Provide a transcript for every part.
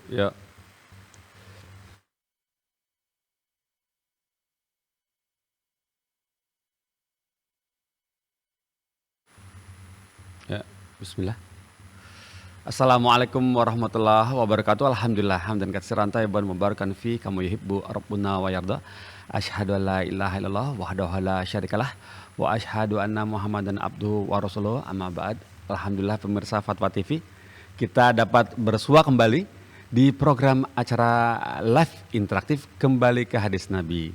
Ya, ya. Bismillah. Assalamualaikum warahmatullahi wabarakatuh. Alhamdulillah hamdan katsiran tayyiban mubarakan fi kama yuhibbu rabbuna wa yarda. Asyhadu an la ilaha illallah wahdahu la syarikalah wa asyhadu anna Muhammadan abduhu wa rasuluh. Amma ba'd. Alhamdulillah pemirsa Fatwa TV, kita dapat bersua kembali di program acara live interaktif kembali ke hadis Nabi.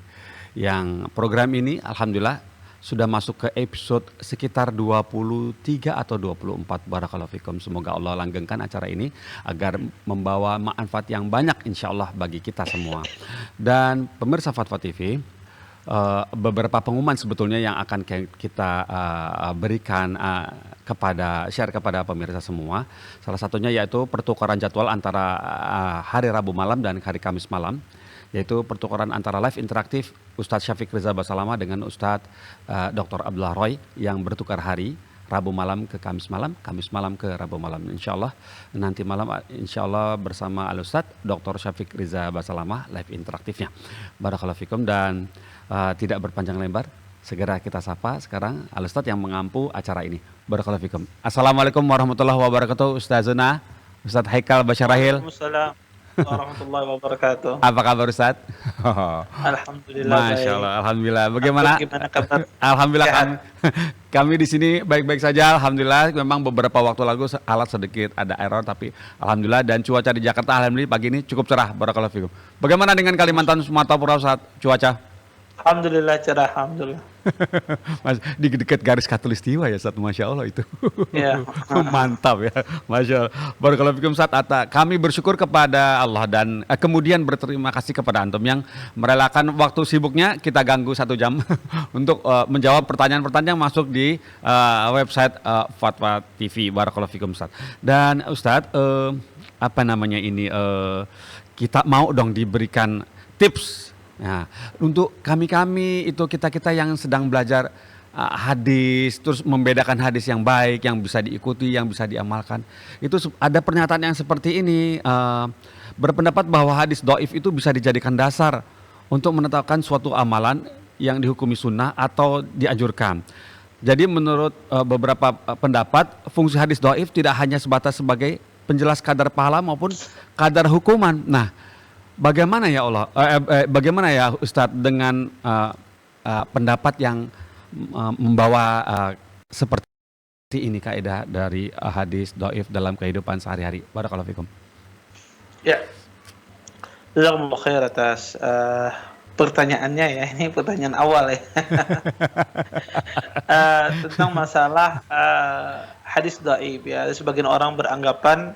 Yang program ini alhamdulillah sudah masuk ke episode sekitar 23 atau 24. Barakallahu fikum. Semoga Allah langgengkan acara ini agar membawa manfaat yang banyak insya Allah bagi kita semua. Dan pemirsa Fatwa TV, beberapa pengumuman sebetulnya yang akan kita berikan share kepada pemirsa semua. Salah satunya yaitu pertukaran jadwal antara hari Rabu malam dan hari Kamis malam, yaitu pertukaran antara live interaktif Ustadz Syafiq Riza Basalamah dengan Ustadz Dr. Abdullah Roy yang bertukar hari Rabu malam ke Kamis malam ke Rabu malam. Insya Allah nanti malam insya Allah bersama Al Ustadz Dr. Syafiq Riza Basalamah live interaktifnya. Barakallahu fikum. Dan tidak berpanjang lebar, segera kita sapa sekarang Al Ustadz yang mengampu acara ini. Barakallahu fikum. Assalamualaikum warahmatullahi wabarakatuh. Ustazuna Ustadz Haikal Basyarahil. Waalaikumsalam warahmatullahi wabarakatuh. Apa kabar Ustaz? Alhamdulillah Masya baik. Allah, Alhamdulillah. Antum Bagaimana? gimana kabar? Alhamdulillah Sehat? kami di sini baik-baik saja. Alhamdulillah. Memang beberapa waktu lalu alat sedikit ada error, tapi Alhamdulillah. Dan cuaca di Jakarta Alhamdulillah pagi ini cukup cerah. Barakallahu fikum. Bagaimana dengan Kalimantan Sumatera Ustaz? Cuaca? Alhamdulillah cerah, alhamdulillah. Mas, di dekat garis khatulistiwa ya Ustaz, Masya Allah itu. Ya. Mantap ya, Masya Allah. Barakallahu fikum Ustaz. Kami bersyukur kepada Allah dan kemudian berterima kasih kepada Antum yang merelakan waktu sibuknya kita ganggu 1 jam untuk menjawab pertanyaan-pertanyaan yang masuk di website Fatwa TV. Barakallahu fikum Ustaz. Dan Ustaz, apa namanya ini, kita mau dong diberikan tips. Nah, untuk kami-kami itu kita-kita yang sedang belajar hadis, terus membedakan hadis yang baik, yang bisa diikuti, yang bisa diamalkan. Itu ada pernyataan yang seperti ini, berpendapat bahwa hadis dhaif itu bisa dijadikan dasar untuk menetapkan suatu amalan yang dihukumi sunnah atau dianjurkan. Jadi menurut beberapa pendapat, fungsi hadis dhaif tidak hanya sebatas sebagai penjelas kadar pahala maupun kadar hukuman. Nah, bagaimana ya Allah? Bagaimana ya Ustadz dengan pendapat yang membawa seperti ini kaidah dari hadis dhaif dalam kehidupan sehari-hari? Barakallahu fikum. Ya. Jazakumullah khair atas pertanyaannya ya. Ini pertanyaan awal ya. Tentang masalah hadis dhaif ya. Sebagian orang beranggapan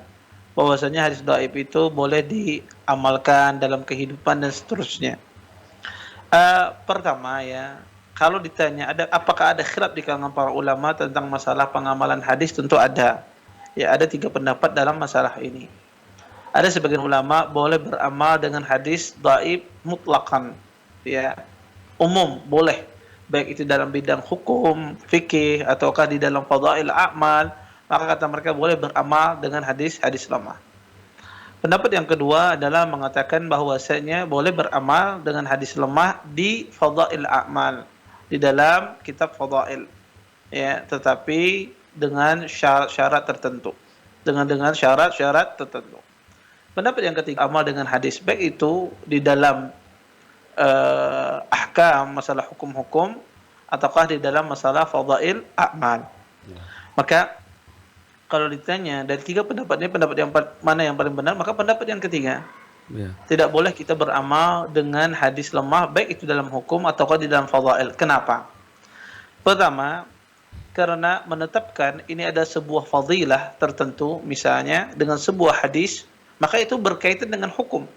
bahwasanya hadis dhaif itu boleh diamalkan dalam kehidupan dan seterusnya. Pertama ya, kalau ditanya apakah ada khilaf di kalangan para ulama tentang masalah pengamalan hadis, tentu ada. Ya, ada 3 pendapat dalam masalah ini. Ada sebagian ulama boleh beramal dengan hadis dhaif mutlaqan, ya, umum boleh, baik itu dalam bidang hukum, fikih ataukah di dalam fadhail a'mal, maka kata mereka boleh beramal dengan hadis-hadis lemah. Pendapat yang kedua adalah mengatakan bahwasanya boleh beramal dengan hadis lemah di fadhail a'mal, di dalam kitab fadhail, ya, tetapi dengan syarat-syarat tertentu. Dengan syarat-syarat tertentu. Pendapat yang ketiga, amal dengan hadis baik itu di dalam ahkam, masalah hukum-hukum, ataukah di dalam masalah fadhail a'mal. Maka kalau ditanya dari 3 pendapat ini, pendapat yang mana yang paling benar, maka pendapat yang ketiga. Ya. Tidak boleh kita beramal dengan hadis lemah, baik itu dalam hukum ataukah di dalam fadhail. Kenapa? Pertama, karena menetapkan ini ada sebuah fadilah tertentu, misalnya dengan sebuah hadis, maka itu berkaitan dengan hukum.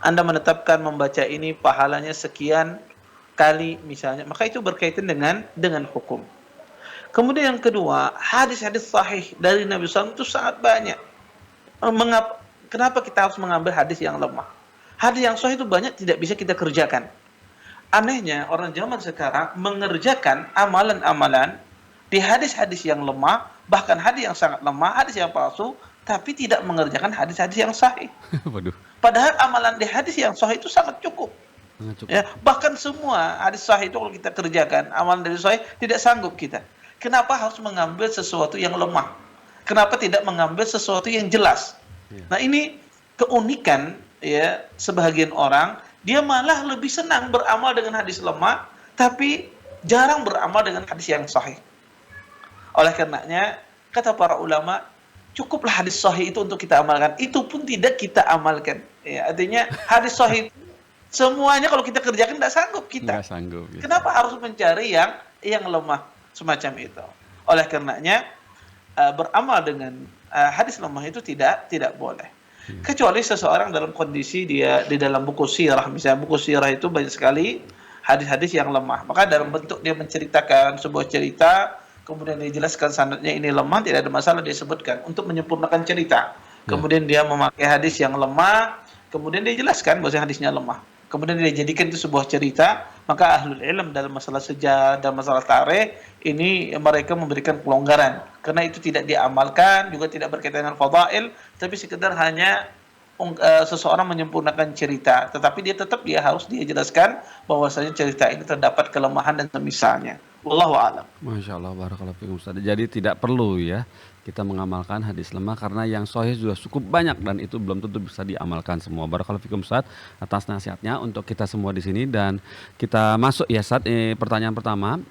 Anda menetapkan membaca ini pahalanya sekian kali misalnya, maka itu berkaitan dengan hukum. Kemudian yang kedua, hadis-hadis sahih dari Nabi SAW itu sangat banyak. Kenapa kita harus mengambil hadis yang lemah? Hadis yang sahih itu banyak, tidak bisa kita kerjakan. Anehnya orang zaman sekarang mengerjakan amalan-amalan di hadis-hadis yang lemah, bahkan hadis yang sangat lemah, hadis yang palsu, tapi tidak mengerjakan hadis-hadis yang sahih. Waduh, Padahal amalan di hadis yang sahih itu sangat cukup. sangat cukup. Ya, bahkan semua hadis sahih itu kalau kita kerjakan, amalan dari sahih tidak sanggup kita. Kenapa harus mengambil sesuatu yang lemah? Kenapa tidak mengambil sesuatu yang jelas? Iya. Nah, ini keunikan ya sebagian orang, dia malah lebih senang beramal dengan hadis lemah, tapi jarang beramal dengan hadis yang sahih. Oleh karenanya, kata para ulama, cukuplah hadis sahih itu untuk kita amalkan. Itu pun tidak kita amalkan. Ya, artinya hadis sahih semuanya kalau kita kerjakan tidak sanggup kita. Nggak sanggup. Gitu. Kenapa harus mencari yang lemah semacam itu? Oleh karenanya beramal dengan hadis lemah itu tidak boleh. Kecuali seseorang dalam kondisi dia di dalam buku sirah, misalnya buku sirah itu banyak sekali hadis-hadis yang lemah. Maka dalam bentuk dia menceritakan sebuah cerita, kemudian dia jelaskan sanadnya ini lemah, tidak ada masalah dia sebutkan untuk menyempurnakan cerita. Kemudian dia memakai hadis yang lemah, kemudian dia jelaskan bahwa hadisnya lemah. Kemudian dia jadikan itu sebuah cerita, maka ahlul ilm dalam masalah sejarah dan masalah tarikh ini mereka memberikan pelonggaran karena itu tidak diamalkan, juga tidak berkaitan dengan fadail, tapi sekedar hanya seseorang menyempurnakan cerita, tetapi dia harus jelaskan bahwasanya cerita ini terdapat kelemahan dan semisalnya. Wallahu a'lam. Masya Allah, barakallahu fikum Ustaz. Jadi tidak perlu ya kita mengamalkan hadis lemah karena yang sahih sudah cukup banyak dan itu belum tentu bisa diamalkan semua. Barakallahu fikum Ustaz atas nasihatnya untuk kita semua di sini dan kita masuk ya Ustaz. Pertanyaan pertama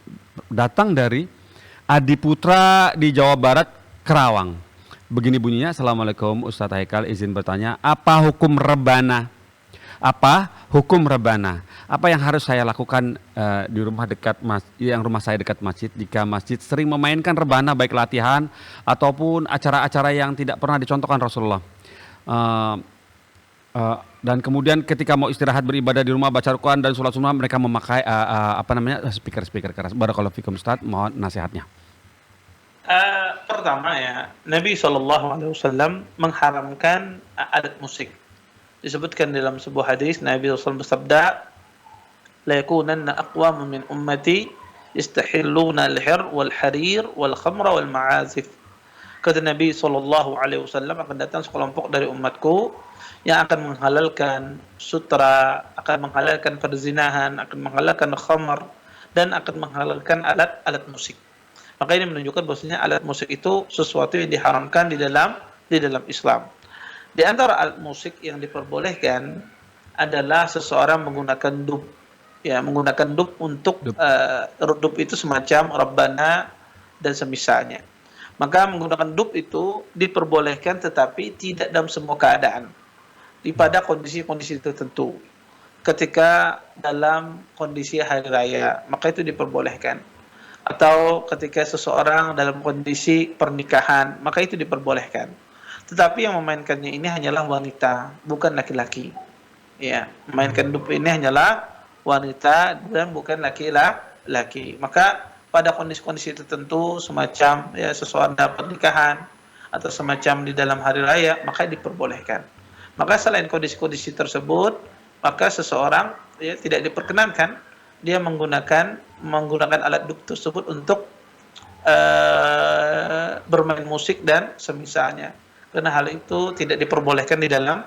datang dari Adi Putra di Jawa Barat, Kerawang. Begini bunyinya, Assalamualaikum Ustaz Haikal, izin bertanya, apa hukum rebana? Apa hukum rebana? Apa yang harus saya lakukan di rumah rumah saya dekat masjid jika masjid sering memainkan rebana baik latihan ataupun acara-acara yang tidak pernah dicontohkan Rasulullah. Dan kemudian ketika mau istirahat beribadah di rumah baca Al-Quran dan sholat sunnah mereka memakai speaker keras. Barakallahu fikum Ustaz, mohon nasihatnya. Pertama ya, Nabi SAW mengharamkan alat musik. Disebutkan dalam sebuah hadis, Nabi SAW bersabda, la yakunanna aqwamun min ummati yastahilluna al-hir wal harir wal khamra wal ma'azif. Kata Nabi SAW akan datang sekelompok dari umatku yang akan menghalalkan sutra, akan menghalalkan perzinahan, akan menghalalkan khamar, dan akan menghalalkan alat musik. Maka ini menunjukkan bahwasanya alat musik itu sesuatu yang diharamkan di dalam Islam. Di antara alat musik yang diperbolehkan adalah seseorang menggunakan dub. Ya, menggunakan dub untuk dub itu semacam rabbana dan semisalnya. Maka menggunakan dub itu diperbolehkan tetapi tidak dalam semua keadaan. Pada kondisi-kondisi tertentu. Ketika dalam kondisi hari raya, maka itu diperbolehkan. Atau ketika seseorang dalam kondisi pernikahan, maka itu diperbolehkan. Tetapi yang memainkannya ini hanyalah wanita, bukan laki-laki. Ya, memainkan dub ini hanyalah wanita dan bukan laki-laki. Maka pada kondisi-kondisi tertentu semacam ya seseorang dalam pernikahan atau semacam di dalam hari raya, maka diperbolehkan. Maka selain kondisi-kondisi tersebut, maka seseorang ya tidak diperkenankan dia menggunakan alat dub tersebut untuk bermain musik dan semisalnya. Karena hal itu tidak diperbolehkan di dalam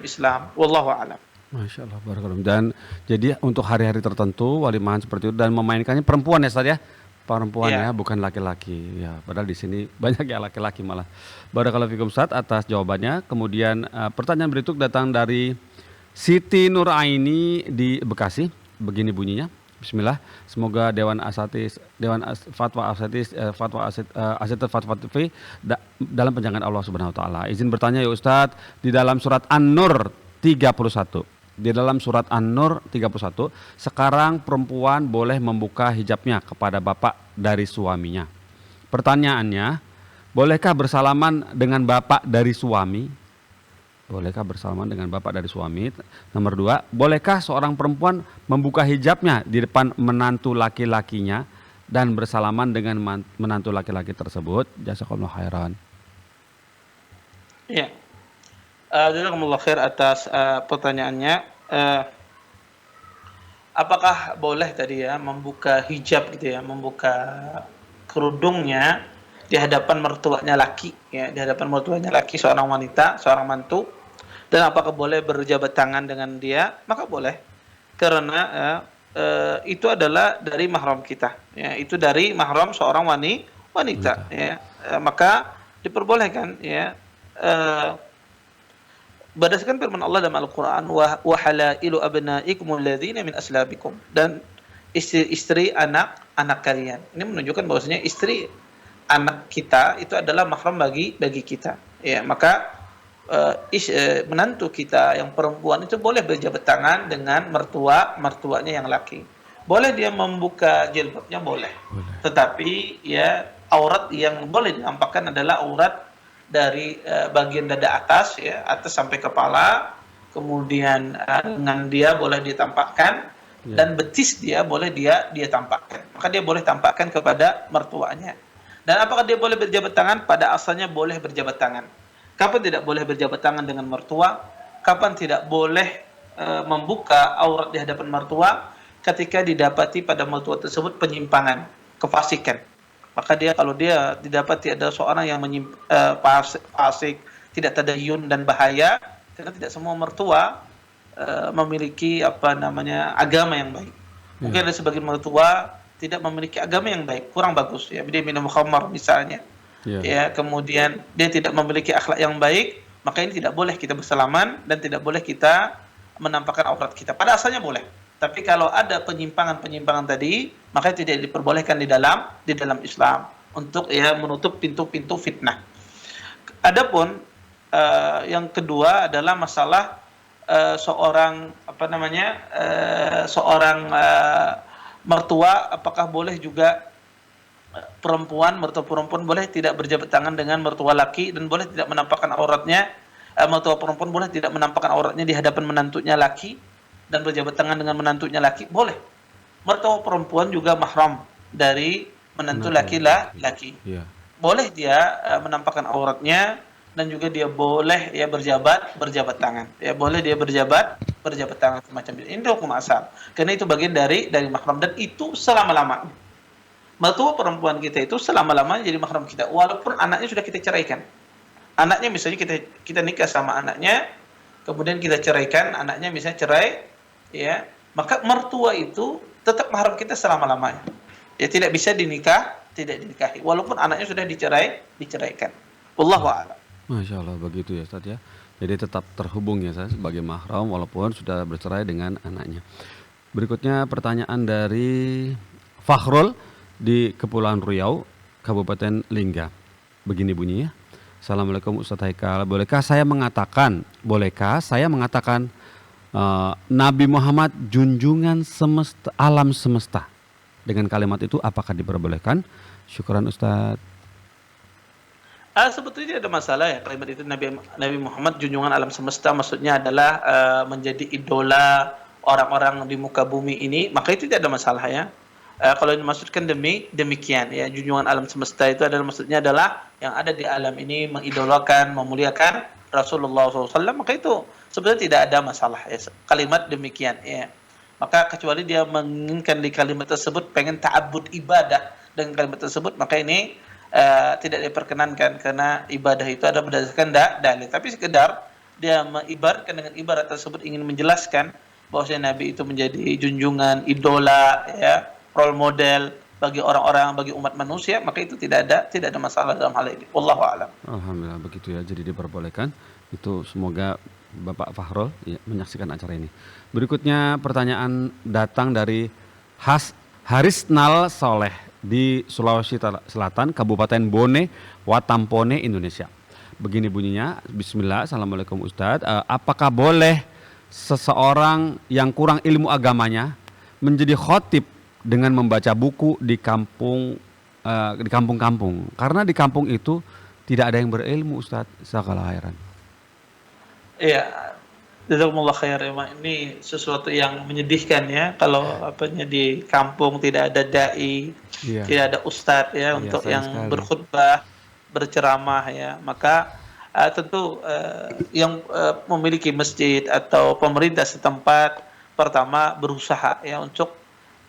Islam. Wallahu a'lam. Masya Allah, barakallahu. Dan jadi untuk hari-hari tertentu walimahan seperti itu dan memainkannya perempuan ya Ustaz ya? Perempuan ya, bukan laki-laki. Ya, padahal di sini banyak ya laki-laki malah. Barakallahu fikum Ustaz atas jawabannya. Kemudian pertanyaan berikut datang dari Siti Nuraini di Bekasi. Begini bunyinya. Bismillah. Semoga Dewan Fatwa TV dalam penjagaan Allah Subhanahu wa taala. Izin bertanya ya Ustaz, di dalam surat An-Nur 31. Di dalam surat An-Nur 31, sekarang perempuan boleh membuka hijabnya kepada bapak dari suaminya. Pertanyaannya, bolehkah bersalaman dengan bapak dari suami? Bolehkah bersalaman dengan bapak dari suami? Nomor 2, bolehkah seorang perempuan membuka hijabnya di depan menantu laki-lakinya dan bersalaman dengan menantu laki-laki tersebut? Jazakallahu khairan. Ya. Jazakumullah khair atas pertanyaannya. Apakah boleh tadi ya membuka hijab gitu ya, membuka kerudungnya di hadapan mertuanya laki, ya, di hadapan mertuanya laki, seorang wanita, seorang mantu, dan apakah boleh berjabat tangan dengan dia? Maka boleh, karena itu adalah dari mahram kita, ya, itu dari mahram seorang wanita, Wanita. ya, maka diperbolehkan, ya, berdasarkan firman Allah dalam Al-Quran, wa halailu abnaikum alladzina min aslabikum, dan istri-istri anak-anak kalian. Ini menunjukkan bahwasanya istri anak kita itu adalah mahram bagi kita. Ya, maka menantu kita yang perempuan itu boleh berjabat tangan dengan mertuanya yang laki. Boleh dia membuka jilbabnya, boleh. Boleh. Tetapi ya, aurat yang boleh dinampakkan adalah aurat dari bagian dada atas, ya, atas sampai kepala, kemudian lengan dia boleh ditampakkan, Ya. dan betis dia boleh dia tampakkan. Maka dia boleh tampakkan kepada mertuanya. Dan apakah dia boleh berjabat tangan? Pada asalnya boleh berjabat tangan. Kapan tidak boleh berjabat tangan dengan mertua? Kapan tidak boleh membuka aurat di hadapan mertua? Ketika didapati pada mertua tersebut penyimpangan, kefasikan. Maka kalau dia didapati ada seorang yang fasik, tidak tadayun dan bahaya, karena tidak semua mertua memiliki agama yang baik. Mungkin ada sebagian mertua tidak memiliki agama yang baik, kurang bagus, ya, dia minum khamar misalnya. Ya. Ya, kemudian dia tidak memiliki akhlak yang baik, maka ini tidak boleh kita bersalaman dan tidak boleh kita menampakkan aurat kita. Pada asalnya boleh. Tapi kalau ada penyimpangan tadi, maka tidak diperbolehkan di dalam Islam untuk, ya, menutup pintu-pintu fitnah. Adapun yang kedua adalah masalah seorang mertua, apakah boleh juga mertua perempuan boleh tidak berjabat tangan dengan mertua laki dan boleh tidak menampakkan auratnya. Mertua perempuan boleh tidak menampakkan auratnya di hadapan menantunya laki dan berjabat tangan dengan menantunya laki, boleh. Mertua perempuan juga mahram dari menantu laki-laki. Ya. Boleh dia menampakkan auratnya, dan juga dia boleh, ya, berjabat tangan. Ya, boleh dia berjabat tangan semacam itu. Ini hukum asal. Karena itu bagian dari mahram, dan itu selama-lamanya. Mertua perempuan kita itu selama-lamanya jadi mahram kita, walaupun anaknya sudah kita ceraikan. Anaknya misalnya kita nikah sama anaknya, kemudian kita ceraikan, anaknya misalnya cerai, ya, maka mertua itu tetap mahram kita selama-lamanya. Ya, tidak bisa dinikahi walaupun anaknya sudah diceraikan. Wallahu a'lam. Masya Allah, begitu ya Ustaz ya. Jadi tetap terhubung ya Ustaz sebagai mahram walaupun sudah bercerai dengan anaknya. Berikutnya pertanyaan dari Fakhrul di Kepulauan Riau, Kabupaten Lingga. Begini bunyinya. Assalamualaikum Ustaz Haikal. Bolehkah saya mengatakan Nabi Muhammad junjungan alam semesta? Dengan kalimat itu apakah diperbolehkan? Syukran Ustaz. Sebetulnya tidak ada masalah, ya, kalimat itu Nabi Muhammad junjungan alam semesta, maksudnya adalah menjadi idola orang-orang di muka bumi ini, maka itu tidak ada masalah, ya. Kalau dimaksudkan demikian, ya, junjungan alam semesta itu maksudnya adalah yang ada di alam ini mengidolakan, memuliakan Rasulullah SAW, maka itu sebenarnya tidak ada masalah, ya, kalimat demikian, ya. Maka kecuali dia menginginkan di kalimat tersebut pengen ta'abbud ibadah dengan kalimat tersebut, maka ini tidak diperkenankan, karena ibadah itu ada berdasarkan dalil. Tapi sekedar dia mengibaratkan dengan ibarat tersebut ingin menjelaskan bahwasanya Nabi itu menjadi junjungan, idola, ya, role model bagi orang-orang, bagi umat manusia, maka itu tidak ada masalah dalam hal ini. Wallahu a'lam. Alhamdulillah begitu ya. Jadi diperbolehkan. Itu semoga Bapak Fakhrul ya, menyaksikan acara ini. Berikutnya pertanyaan datang dari Harisnal Soleh di Sulawesi Selatan, Kabupaten Bone, Watampone, Indonesia. Begini bunyinya, Bismillah, Assalamualaikum Ustadz. Apakah boleh seseorang yang kurang ilmu agamanya menjadi khotib dengan membaca buku di kampung-kampung? Karena di kampung itu tidak ada yang berilmu, Ustadz. Sakala khairan. Iya, jazakumullah khair, ya. Ini sesuatu yang menyedihkan, ya, kalau di kampung tidak ada dai, Iya. tidak ada ustadz, ya, Iya, untuk sayang yang sekali. berkhutbah, berceramah, ya. Maka tentu yang memiliki masjid atau pemerintah setempat pertama berusaha, ya, untuk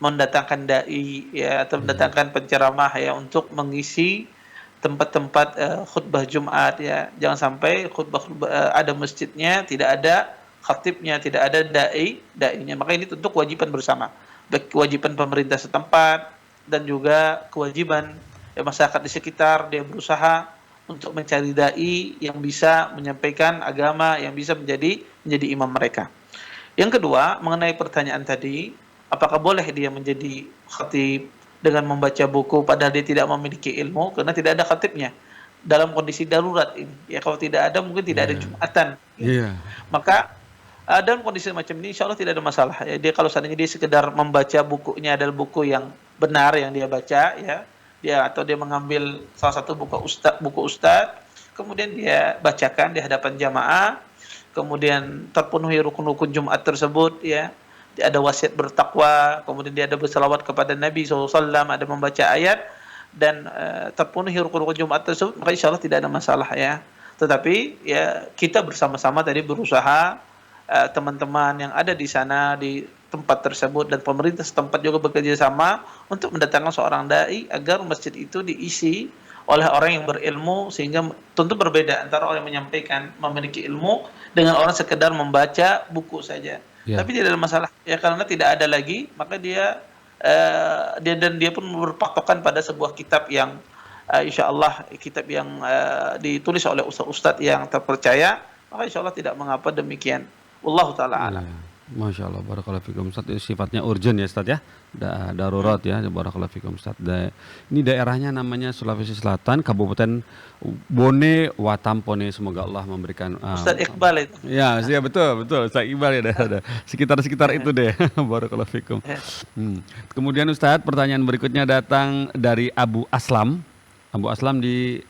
mendatangkan dai, ya, atau mendatangkan penceramah, ya, untuk mengisi tempat-tempat khutbah Jumat ya. Jangan sampai khutbah ada masjidnya, tidak ada khatibnya, tidak ada dai-dainya. Maka ini tentu kewajiban bersama. Baik kewajiban pemerintah setempat dan juga kewajiban masyarakat di sekitar, dia berusaha untuk mencari dai yang bisa menyampaikan agama, yang bisa menjadi imam mereka. Yang kedua, mengenai pertanyaan tadi, apakah boleh dia menjadi khatib dengan membaca buku padahal dia tidak memiliki ilmu karena tidak ada khatibnya dalam kondisi darurat ini. Ya kalau tidak ada mungkin tidak ada Iya. Jumatan. Iya. Maka dalam kondisi macam ini insya Allah tidak ada masalah. Ya, dia kalau seandainya dia sekedar membaca bukunya adalah buku yang benar yang dia baca ya, dia atau dia mengambil salah satu buku ustaz, kemudian dia bacakan di hadapan jamaah, kemudian terpenuhi rukun-rukun Jumat tersebut ya. Dia ada wasiat bertakwa, kemudian dia ada berselawat kepada Nabi SAW, ada membaca ayat dan terpenuhi rukun-rukun Jumat tersebut, maka insya Allah tidak ada masalah ya. Tetapi ya kita bersama-sama tadi berusaha, teman-teman yang ada di sana di tempat tersebut dan pemerintah setempat juga bekerja sama untuk mendatangkan seorang dai agar masjid itu diisi oleh orang yang berilmu, sehingga tentu berbeda antara orang yang menyampaikan memiliki ilmu dengan orang sekedar membaca buku saja. Ya. Tapi tidak ada masalah ya, karena tidak ada lagi maka dia pun berpatokan pada sebuah kitab yang insya Allah kitab yang ditulis oleh ustaz-ustaz yang terpercaya, maka insya Allah tidak mengapa demikian. Wallahu taala alam. Iya. Masya Allah, barakallahu fikum Ustaz. Ini sifatnya urgent ya Ustaz ya, darurat ya, barakallahu fikum Ustaz. Ini daerahnya namanya Sulawesi Selatan, Kabupaten Bone Watampone. Semoga Allah memberikan Ustaz Iqbal itu. ya, ya betul Ustaz Iqbal ya, ada sekitar itu deh. Barakallahu fikum. Kemudian Ustaz, pertanyaan berikutnya datang dari Abu Aslam. Abu Aslam di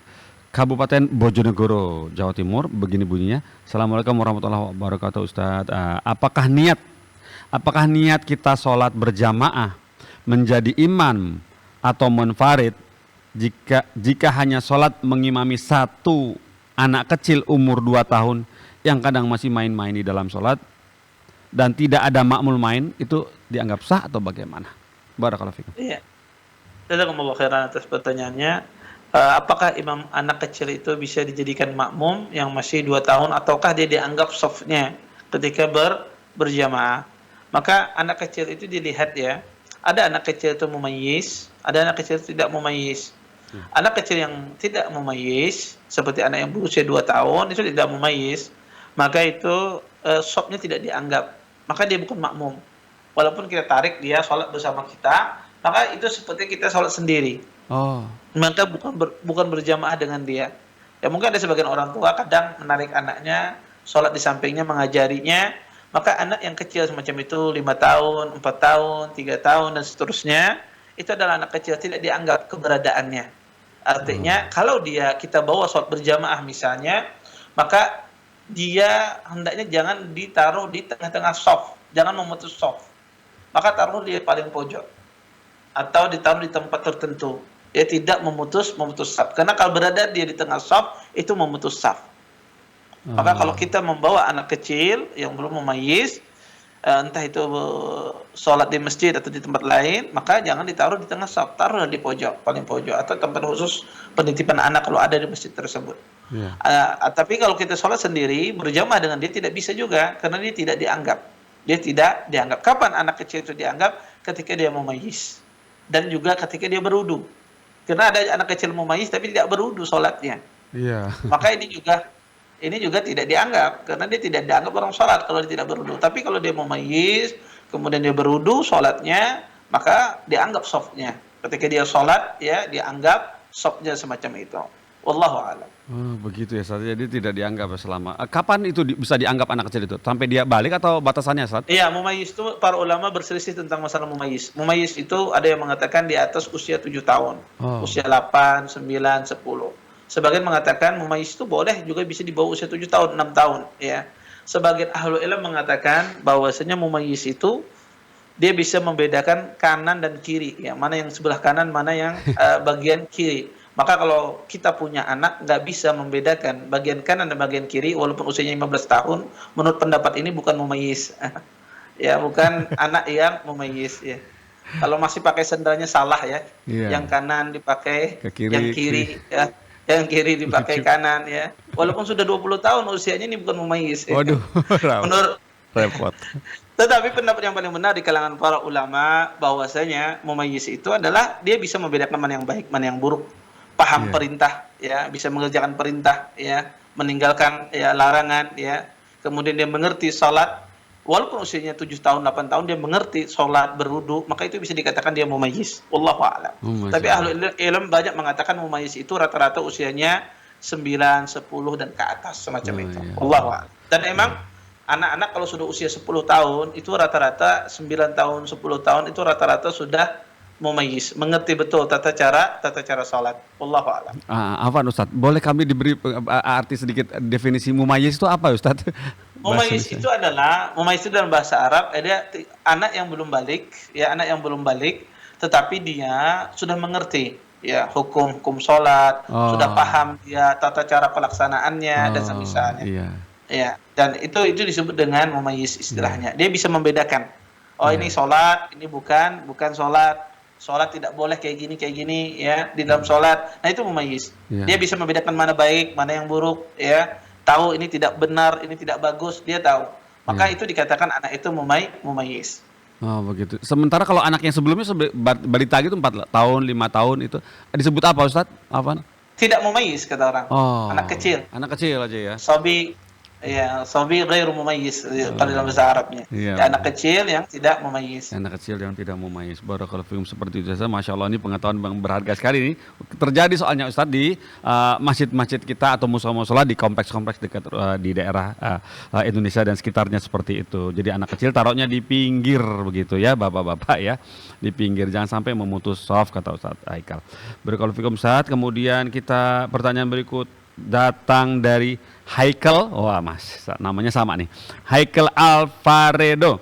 Kabupaten Bojonegoro, Jawa Timur. Begini bunyinya. Assalamualaikum warahmatullahi wabarakatuh Ustadz. Apakah niat kita sholat berjamaah menjadi imam atau munfarid jika hanya sholat mengimami satu anak kecil umur 2 tahun yang kadang masih main-main di dalam sholat dan tidak ada makmul main, itu dianggap sah atau bagaimana? Barakallahu fikum. Iya. Jazakumullah khairan atas pertanyaannya. Apakah imam anak kecil itu bisa dijadikan makmum yang masih 2 tahun ataukah dia dianggap softnya ketika berjamaah? Maka anak kecil itu dilihat ya. Ada anak kecil itu mumayyiz, ada anak kecil tidak mumayyiz. Anak kecil yang tidak mumayyiz seperti anak yang berusia 2 tahun itu tidak mumayyiz, maka itu softnya tidak dianggap. Maka dia bukan makmum. Walaupun kita tarik dia sholat bersama kita, maka itu seperti kita sholat sendiri. Oh. Maka bukan berjamaah dengan dia. Ya mungkin ada sebagian orang tua kadang menarik anaknya, sholat di sampingnya, mengajarinya, maka anak yang kecil semacam itu 5 tahun, 4 tahun, 3 tahun dan seterusnya, itu adalah anak kecil, tidak dianggap keberadaannya. Artinya kalau kita bawa sholat berjamaah misalnya, maka dia hendaknya jangan ditaruh di tengah-tengah shaf, jangan memutus shaf. Maka taruh di paling pojok atau ditaruh di tempat tertentu. Dia tidak memutus saf. Karena kalau berada dia di tengah saf, itu memutus saf. Maka kalau kita membawa anak kecil yang belum mumayyiz, entah itu sholat di masjid atau di tempat lain, maka jangan ditaruh di tengah saf, taruh di pojok, paling pojok, atau tempat khusus penitipan anak kalau ada di masjid tersebut. Yeah. Tapi kalau kita sholat sendiri, berjamaah dengan dia tidak bisa juga, karena dia tidak dianggap. Dia tidak dianggap. Kapan anak kecil itu dianggap? Ketika dia mumayyiz. Dan juga ketika dia berwudu. Karena ada anak kecil mumayyiz tapi tidak berwudu sholatnya. Iya. Maka ini juga tidak dianggap karena dia tidak dianggap orang sholat kalau dia tidak berwudu. Tapi kalau dia mumayyiz kemudian dia berwudu sholatnya, maka dianggap softnya. Ketika dia sholat ya dianggap softnya semacam itu. Wallahu a'lam. Oh, begitu ya Ustaz. Jadi tidak dianggap selama. Kapan itu bisa dianggap anak kecil itu? Sampai dia balik atau batasannya Ustaz? Iya, mumayyiz itu para ulama berselisih tentang masalah mumayyiz. Mumayyiz itu ada yang mengatakan di atas usia 7 tahun, usia 8, 9, 10. Sebagian mengatakan mumayyiz itu boleh juga bisa di bawah usia 7 tahun, 6 tahun ya. Sebagian ahlul ilm mengatakan bahwasanya mumayyiz itu dia bisa membedakan kanan dan kiri ya, mana yang sebelah kanan, mana yang bagian kiri. Maka kalau kita punya anak nggak bisa membedakan bagian kanan dan bagian kiri walaupun usianya 15 tahun, menurut pendapat ini bukan mumayyiz. Ya, bukan anak yang mumayyiz ya. Kalau masih pakai sendalnya salah ya. Yang Iya, kanan dipakai, ke yang kiri kiri ya. Yang kiri dipakai lucu. kanan ya. Walaupun sudah 20 tahun usianya ini bukan mumayyiz ya. Waduh, Menurut repot. tetapi pendapat yang paling benar di kalangan para ulama bahwasanya mumayyiz itu adalah dia bisa membedakan mana yang baik, mana yang buruk. Paham Iya, perintah ya, bisa mengerjakan perintah ya, meninggalkan ya larangan ya. Kemudian dia mengerti salat walaupun usianya 7 tahun, 8 tahun dia mengerti salat, berwudu, maka itu bisa dikatakan dia mumayyiz. Wallahu a'lam. Tapi Masya Allah. ahlul ilm banyak mengatakan mumayyiz itu rata-rata usianya 9, 10 dan ke atas semacam Oh itu. iya, Wallahu a'lam. Dan emang iya. anak-anak kalau sudah usia 10 tahun, itu rata-rata 9 tahun, 10 tahun itu rata-rata sudah mumayyiz, mengerti betul tata cara salat. Wallahu a'lam. Afwan Ustadz, boleh kami diberi arti sedikit definisi mumayyiz itu apa Ustadz? Bahasa Mumayyiz Indonesia. itu adalah mumayyiz itu dalam bahasa Arab, dia anak yang belum balik, ya anak yang belum balik, tetapi dia sudah mengerti ya hukum-hukum salat, sudah Oh, paham dia tata cara pelaksanaannya dan oh, semisalnya. iya, Ya, dan itu disebut dengan mumayyiz iya, istilahnya. Dia bisa membedakan. Oh, ini iya, salat, ini bukan salat. Salat tidak boleh kayak gini ya di dalam salat. Nah, itu mumayyiz. Dia iya, bisa membedakan mana baik, mana yang buruk ya. Tahu ini tidak benar, ini tidak bagus, dia tahu. Maka iya. itu dikatakan anak itu mumayyiz. Oh begitu. Sementara kalau anak yang sebelumnya balita gitu 4 tahun, 5 tahun itu disebut apa Ustadz? Afwan? Tidak mumayyiz kata orang. Anak Oh, kecil. anak kecil aja ya. Sabi ya, sabi ghairu mumayyiz kalau dalam Oh, bahasa Arabnya. iya. Ya, anak kecil yang tidak mumayyiz. Anak kecil yang tidak mumayyiz. Barakallahu fikum seperti itu saja. Masya Allah ini pengetahuan yang berharga sekali ini. Terjadi soalnya Ustadz di masjid-masjid kita atau musola-musola di kompleks-kompleks dekat di daerah Indonesia dan sekitarnya seperti itu. Jadi anak kecil taruhnya di pinggir begitu ya bapak-bapak ya. Di pinggir jangan sampai memutus shaf kata Ustadz Aikal. Barakallahu fikum Ustadz. Kemudian kita pertanyaan berikut datang dari Haikal. Wah mas namanya sama nih. Haikal Alvaredo.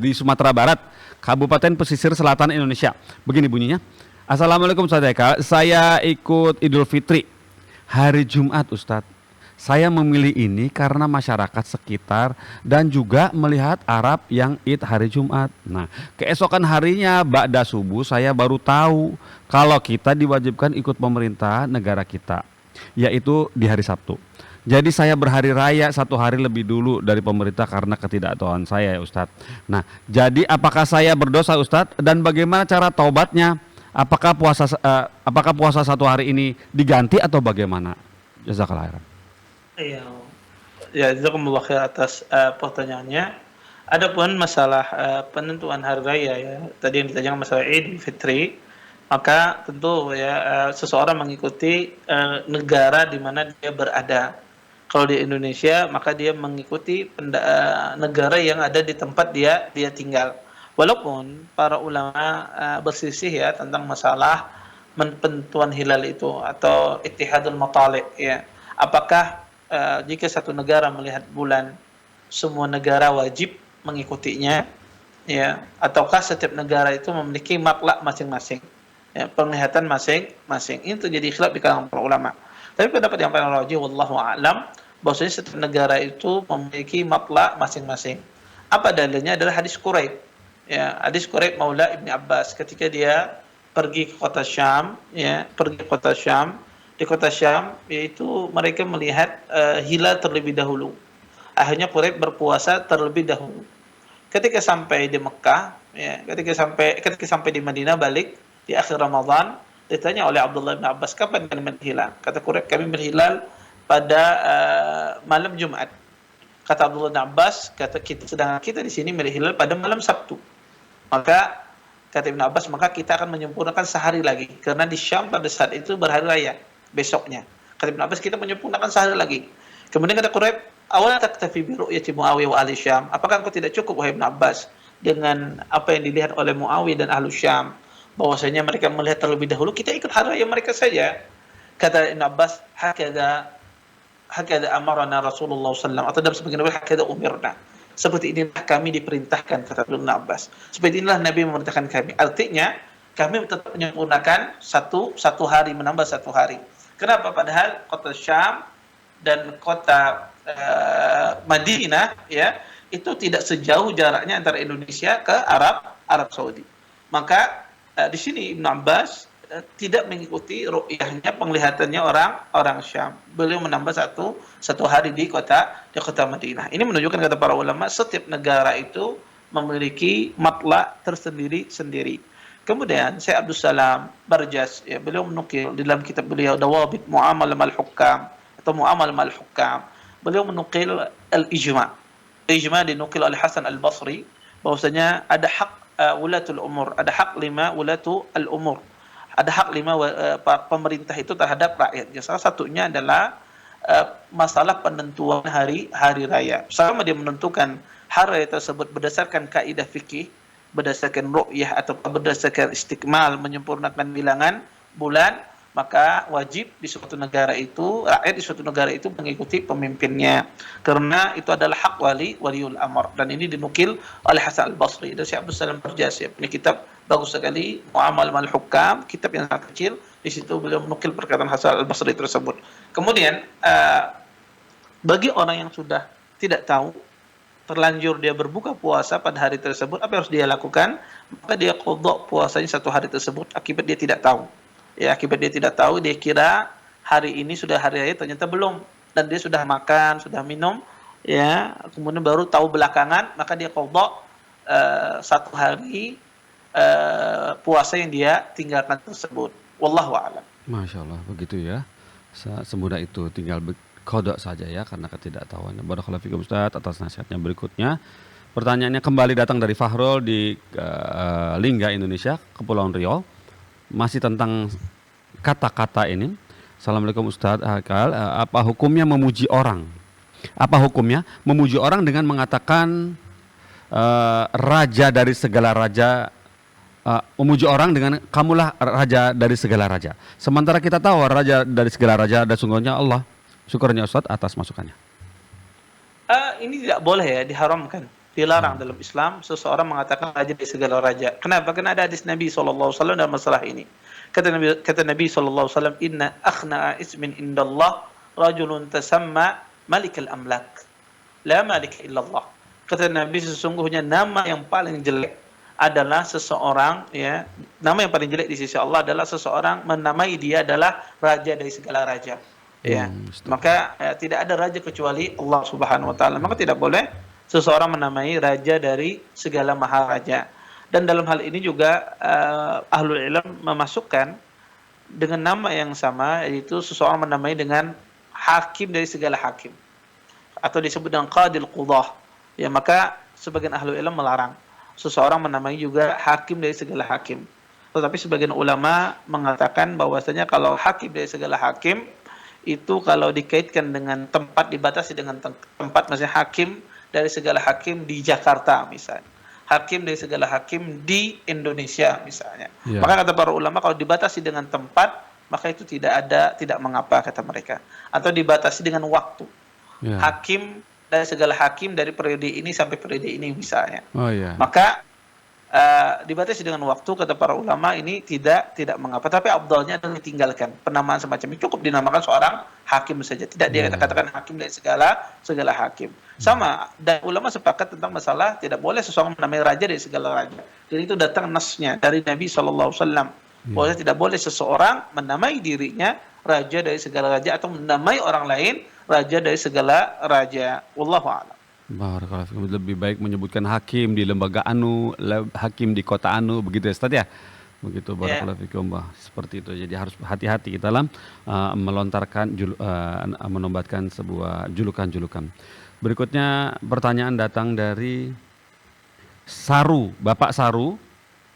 Di Sumatera Barat, Kabupaten Pesisir Selatan Indonesia. Begini bunyinya. Assalamualaikum Ustaz Eka. Saya ikut Idul Fitri hari Jumat Ustadz. Saya memilih ini karena masyarakat sekitar dan juga melihat Arab yang Id hari Jumat. Nah, keesokan harinya ba'da subuh saya baru tahu kalau kita diwajibkan ikut pemerintah negara kita, yaitu di hari Sabtu. Jadi saya berhari raya 1 hari lebih dulu dari pemerintah karena ketidaktahuan saya ya Ustadz. Nah, jadi apakah saya berdosa Ustadz dan bagaimana cara taubatnya? Apakah puasa 1 hari ini diganti atau bagaimana? Jazakallah khairan. Iya. Ya, jazakumullah khair atas pertanyaannya. Adapun masalah penentuan hari raya ya, tadi yang ditanyakan masalah Idul Fitri, maka tentu ya seseorang mengikuti negara di mana dia berada. Kalau di Indonesia, maka dia mengikuti negara yang ada di tempat dia tinggal. Walaupun para ulama berselisih ya tentang masalah penentuan hilal itu atau ittihadul matali' ya. Apakah jika satu negara melihat bulan, semua negara wajib mengikutinya ya, ataukah setiap negara itu memiliki matlak masing-masing ya, penglihatan masing-masing. Itu jadi khilaf di kalangan para ulama. Tapi pendapat yang paling rajih wallahu a'lam bahwasanya setiap negara itu memiliki matlak masing-masing. Apa dalilnya adalah hadis Quraib. Ya, hadis Quraib Maula Ibni Abbas ketika dia pergi ke kota Syam, ya, pergi ke kota Syam. Di kota Syam yaitu mereka melihat hilal terlebih dahulu. Akhirnya Quraib berpuasa terlebih dahulu. Ketika sampai di Mekah, ya, ketika sampai di Madinah balik di akhir Ramadan, ditanya oleh Abdullah bin Abbas, kapan kalian melihat hilal? Kata Quraib, kami melihat hilal pada malam Jumat. Kata Abdullah bin Abbas, sedangkan kita di sini melihat hilal pada malam Sabtu. Maka kata Ibn Abbas, maka kita akan menyempurnakan sehari lagi karena di Syam pada saat itu berhari raya besoknya. Kata Ibn Abbas, kita menyempurnakan sehari lagi. Kemudian kata Quraib, awal taktafi bi ru'yati Muawiyah wa ahli Syam. Apakah engkau tidak cukup wahai Ibn Abbas dengan apa yang dilihat oleh Muawiyah dan ahli Syam, bahwasanya mereka melihat terlebih dahulu, kita ikut hari raya mereka saja. Kata Ibn Abbas, hakada amarna Rasulullah sallallahu atau dalam sebagian riwayat hakada umirna. Seperti inilah kami diperintahkan, kata Ibn Abbas. Seperti inilah Nabi memerintahkan kami. Artinya kami tetap menyempurnakan satu hari, menambah 1 hari. Kenapa? Padahal kota Syam dan kota Madinah ya itu tidak sejauh jaraknya antara Indonesia ke Arab Saudi. Maka di sini Ibnu Abbas tidak mengikuti ru'yahnya, penglihatannya orang Syam. Beliau menambah satu hari di kota Madinah. Ini menunjukkan, kata para ulama, setiap negara itu memiliki matla tersendiri. Kemudian Syekh Abdul Salam Barjas, ya, beliau menukil di dalam kitab beliau Dawabit Mu'amalah Mal Hukam atau Mu'amalah Mal Hukam. Beliau menukil al-ijma'. Ijma' dinukil oleh Hasan al-Basri bahwasanya ada hak wulatul umur, ada hak 5 wulatul umur. Ada hak 5 pemerintah itu terhadap rakyatnya. Salah satunya adalah masalah penentuan hari raya. Selama dia menentukan hari raya tersebut berdasarkan kaidah fikih, berdasarkan ru'yah atau berdasarkan istikmal, menyempurnakan bilangan bulan, maka wajib di suatu negara itu, rakyat di suatu negara itu mengikuti pemimpinnya, karena itu adalah hak waliul amr. Dan ini dinukil oleh Hasan al-Basri. Dan Syekh Abdul Salam Barjas punya kitab bagus sekali, Mu'amal mal Hukam, kitab yang sangat kecil. Di situ beliau menukil perkataan Hasan al-Basri tersebut. Kemudian bagi orang yang sudah tidak tahu, terlanjur dia berbuka puasa pada hari tersebut, apa yang harus dia lakukan? Maka dia qadha puasanya satu hari tersebut akibat dia tidak tahu. Ya, akibat dia tidak tahu, dia kira hari ini sudah hari raya, ternyata belum, dan dia sudah makan, sudah minum, ya, kemudian baru tahu belakangan, maka dia qadha satu hari puasa yang dia tinggalkan tersebut. Wallahu a'lam. Masya Allah, begitu ya. Semudah itu, tinggal qadha saja ya, karena ketidaktahuan. Barakallahu fikum Ustaz atas nasihatnya. Berikutnya, pertanyaannya kembali datang dari Fahrul di Lingga, Indonesia, Kepulauan Riau. Masih tentang kata-kata ini. Assalamualaikum Ustaz Hakal, apa hukumnya memuji orang? Apa hukumnya memuji orang dengan mengatakan raja dari segala raja, memuji orang dengan kamulah raja dari segala raja. Sementara kita tahu raja dari segala raja ada sungguhnya Allah. Syukurnya Ustaz atas masukannya. Ini tidak boleh ya, diharamkan. Dilarang dalam Islam seseorang mengatakan raja dari segala raja. Kenapa? Karena ada hadis Nabi SAW dalam masalah ini. Kata Nabi SAW, inna akhna'a ismin indallah rajulun tasamma malikal amlak. La malika illallah. Kata Nabi, sesungguhnya nama yang paling jelek adalah seseorang, ya, nama yang paling jelek di sisi Allah adalah seseorang menamai dia adalah raja dari segala raja. Ya, maka tidak ada raja kecuali Allah Subhanahu wa taala. Maka tidak boleh seseorang menamai raja dari segala maharaja. Dan dalam hal ini juga ahlul ilm memasukkan dengan nama yang sama, yaitu seseorang menamai dengan hakim dari segala hakim, atau disebut dengan qadil qudah. Ya, maka sebagian ahlul ilm melarang seseorang menamai juga hakim dari segala hakim. Tetapi sebagian ulama mengatakan bahwasanya kalau hakim dari segala hakim itu kalau dikaitkan dengan tempat, dibatasi dengan tempat, maksudnya hakim dari segala hakim di Jakarta misalnya, hakim dari segala hakim di Indonesia misalnya. Yeah. Maka kata para ulama kalau dibatasi dengan tempat, maka itu tidak mengapa kata mereka. Atau dibatasi dengan waktu. Yeah. Hakim dari segala hakim dari periode ini sampai periode ini misalnya. Oh, yeah. Maka dibatasi dengan waktu, kata para ulama ini tidak mengapa. Tapi afdalnya adalah ditinggalkan penamaan semacam ini. Cukup dinamakan seorang hakim saja. Tidak dia katakan hakim dari segala hakim. Sama, dan ulama sepakat tentang masalah tidak boleh seseorang menamai raja dari segala raja. Dan itu datang nasnya dari Nabi SAW. Bahwa tidak boleh seseorang menamai dirinya raja dari segala raja atau menamai orang lain raja dari segala raja. Wallahu a'lam. Barakallahu, lebih baik menyebutkan hakim di lembaga anu, hakim di kota anu, begitu ya Ustaz ya. Begitu, barakallahu fikum. Seperti itu. Jadi harus hati-hati kita dalam melontarkan menobatkan sebuah julukan-julukan. Berikutnya pertanyaan datang dari Saru, Bapak Saru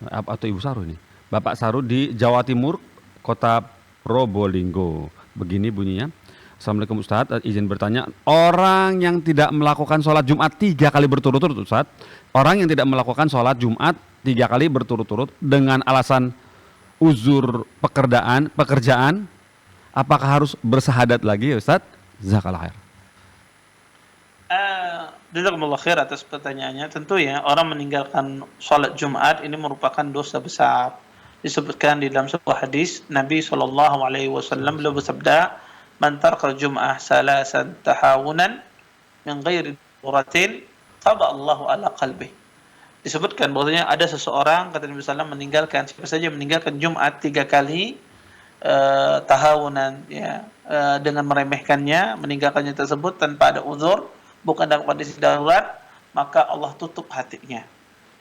atau Ibu Saru ini. Bapak Saru di Jawa Timur, Kota Probolinggo. Begini bunyinya. Assalamualaikum Ustaz, izin bertanya, orang yang tidak melakukan sholat Jumat 3 kali berturut-turut Ustaz, orang yang tidak melakukan sholat Jumat 3 kali berturut-turut dengan alasan uzur pekerjaan, apakah harus bersahadat lagi ya Ustaz? Jazakallahu khair. Jazakumullah khair atas pertanyaannya. Tentu ya, orang meninggalkan sholat Jumat ini merupakan dosa besar. Disebutkan di dalam sebuah hadis, Nabi SAW beliau bersabda, man tarkal jum'ah salasan tahawunan min ghairi duratin taba Allahu ala qalbih. disebutkan bahwasanya ada seseorang kata Nabi SAW meninggalkan siapa saja meninggalkan Jumat 3 kali tahawunan ya dengan meremehkannya, meninggalkannya tersebut tanpa ada uzur, bukan dalam kondisi darurat, maka Allah tutup hatinya.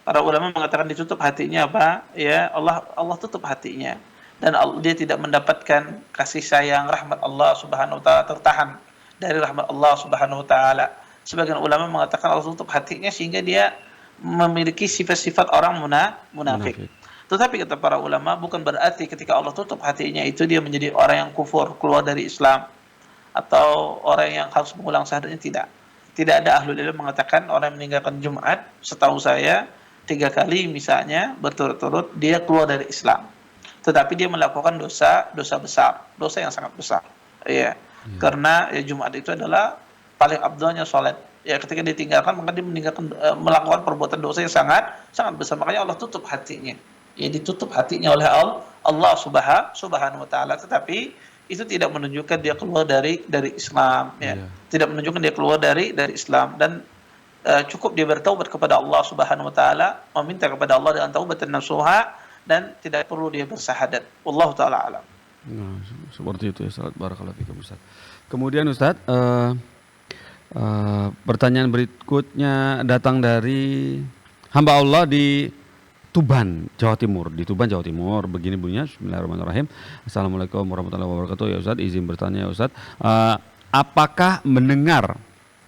Para ulama mengatakan ditutup hatinya apa? Ya, Allah tutup hatinya dan dia tidak mendapatkan kasih sayang rahmat Allah Subhanahu wa taala, tertahan dari rahmat Allah Subhanahu wa taala. Sebagian ulama mengatakan Allah tutup hatinya sehingga dia memiliki sifat-sifat orang munafik. Munafik. Tetapi kata para ulama bukan berarti ketika Allah tutup hatinya itu dia menjadi orang yang kufur, keluar dari Islam atau orang yang harus mengulang syahadatnya, tidak. Tidak ada ahlul ilm mengatakan orang yang meninggalkan Jumat, setahu saya 3 kali misalnya berturut-turut dia keluar dari Islam. Tetapi dia melakukan dosa besar, dosa yang sangat besar. Ya. Karena ya Jumat itu adalah paling abdulnya salat. Ya ketika ditinggalkan maka dia meninggalkan melakukan perbuatan dosa yang sangat besar. Makanya Allah tutup hatinya. Ya ditutup hatinya oleh Allah Subhanahu wa taala, tetapi itu tidak menunjukkan dia keluar dari Islam ya. Tidak menunjukkan dia keluar dari Islam dan cukup dia bertaubat kepada Allah Subhanahu wa taala, meminta kepada Allah dengan taubatan nasuha dan tidak perlu dia bersyahadat. Wallahu taala alam. Nah, seperti itu ya Ustaz. Barakallahu fikum Ustaz. Kemudian Ustaz, pertanyaan berikutnya datang dari hamba Allah di Tuban, Jawa Timur. Di Tuban, Jawa Timur. Begini bunyinya, bismillahirrahmanirrahim. Assalamualaikum warahmatullahi wabarakatuh. Ya Ustaz, izin bertanya ya Ustaz. Apakah mendengar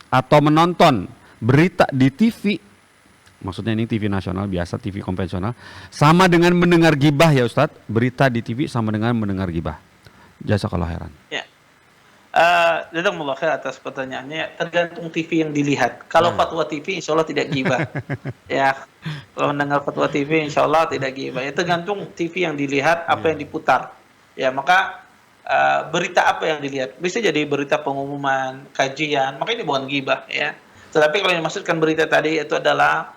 atau menonton berita di TV, maksudnya ini TV nasional biasa, TV konvensional, sama dengan mendengar gibah ya Ustaz? Berita di TV sama dengan mendengar gibah. Jazakallahu khairan. Ya. Jazakumullah khair atas pertanyaannya. Tergantung TV yang dilihat. Kalau fatwa TV insya Allah tidak gibah. Ya, kalau mendengar fatwa TV insya Allah tidak gibah. Ya tergantung TV yang dilihat, apa yang diputar. Ya maka berita apa yang dilihat. Bisa jadi berita pengumuman, kajian, maka ini bukan gibah ya. Tetapi kalau yang dimaksudkan berita tadi itu adalah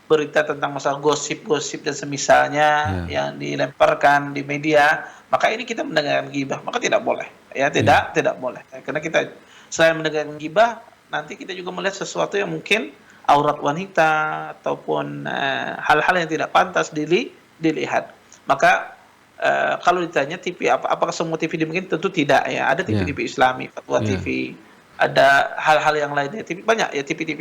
berita tentang masalah gosip-gosip dan semisalnya yang dilemparkan di media, maka ini kita mendengarkan gibah, maka tidak boleh. Ya, tidak boleh. Karena kita selain mendengarkan gibah, nanti kita juga melihat sesuatu yang mungkin aurat wanita ataupun hal-hal yang tidak pantas dilihat. Maka kalau ditanya TV apakah semua TV dimungkin, tentu tidak ya. Ada TV-TV Islami, fatwa TV, ada hal-hal yang lainnya. TV banyak ya, TV-TV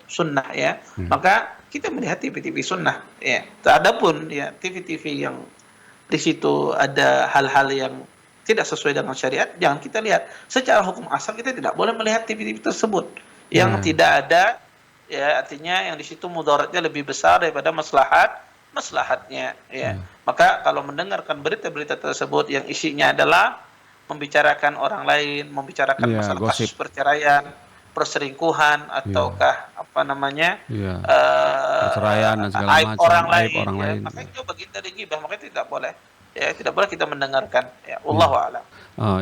sunnah ya. Maka kita melihat TV-TV sunnah ya. Adapun ya TV-TV yang di situ ada hal-hal yang tidak sesuai dengan syariat, jangan kita lihat. Secara hukum asal kita tidak boleh melihat TV-TV tersebut yang tidak ada ya, artinya yang di situ mudaratnya lebih besar daripada maslahatnya ya. Maka kalau mendengarkan berita-berita tersebut yang isinya adalah membicarakan orang lain, membicarakan masalah kasus perceraian, perselingkuhan ataukah apa namanya perceraian dan segala aib macam, orang aib lain, orang lain. maka itu bagian dari ghibah, maka tidak boleh ya, tidak boleh kita mendengarkan ya. Wallahu a'lam.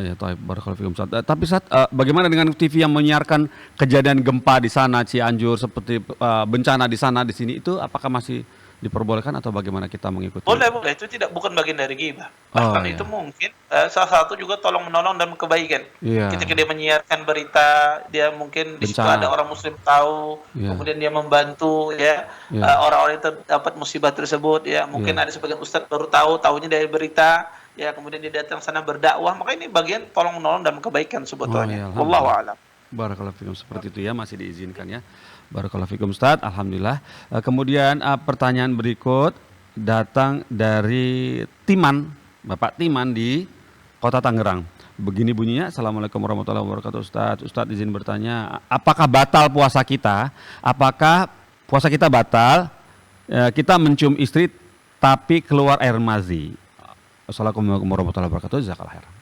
Ya, taib, barakallahu fikum Ustaz. Tapi Ustaz, bagaimana dengan TV yang menyiarkan kejadian gempa di sana Cianjur, seperti bencana di sana di sini, itu apakah masih diperbolehkan atau bagaimana kita mengikuti? Boleh, itu bukan bagian dari ghibah. Bahkan itu mungkin salah satu juga tolong menolong dan kebaikan. Ketika dia menyiarkan berita, dia mungkin di situ ada orang muslim tahu, kemudian dia membantu ya orang-orang yang dapat musibah tersebut ya. Mungkin ada sebagian ustaz baru tahunya dari berita ya, kemudian dia datang sana berdakwah, maka ini bagian tolong menolong dan kebaikan sebetulnya. Wallahu a'lam. Barakallahu fikum, seperti itu ya, masih diizinkan ya. Barakallahu fikum Ustaz, alhamdulillah. Kemudian pertanyaan berikut datang dari Timan, Bapak Timan di Kota Tangerang. Begini bunyinya, Assalamualaikum warahmatullahi wabarakatuh Ustaz. Ustaz izin bertanya, apakah batal puasa kita? Apakah puasa kita batal? Kita mencium istri tapi keluar air mazi. Assalamualaikum warahmatullahi wabarakatuh. Jazakallahu khairan.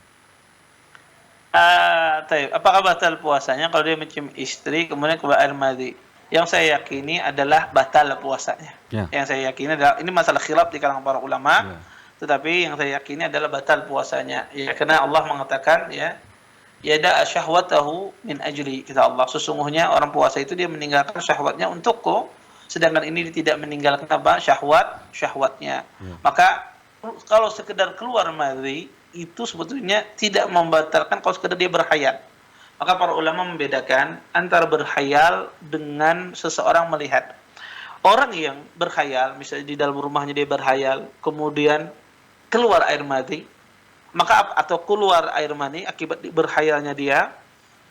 Apakah batal puasanya kalau dia mencium istri kemudian keluar air mazi? Yang saya yakini adalah batal puasanya. Yang saya yakini adalah, ini masalah khilaf di kalangan para ulama, tetapi yang saya yakini adalah batal puasanya. Ya, karena Allah mengatakan ya, yada syahwatahu min ajli, kata Allah, sesungguhnya orang puasa itu dia meninggalkan syahwatnya untukku, sedangkan ini dia tidak meninggalkan apa? Syahwatnya. Maka kalau sekedar keluar madhi itu sebetulnya tidak membatalkan kalau sekedar dia berhayal. Maka para ulama membedakan antara berhayal dengan seseorang melihat. Orang yang berkhayal, misalnya di dalam rumahnya dia berkhayal, kemudian keluar air mani, atau keluar air mani akibat berkhayalnya dia,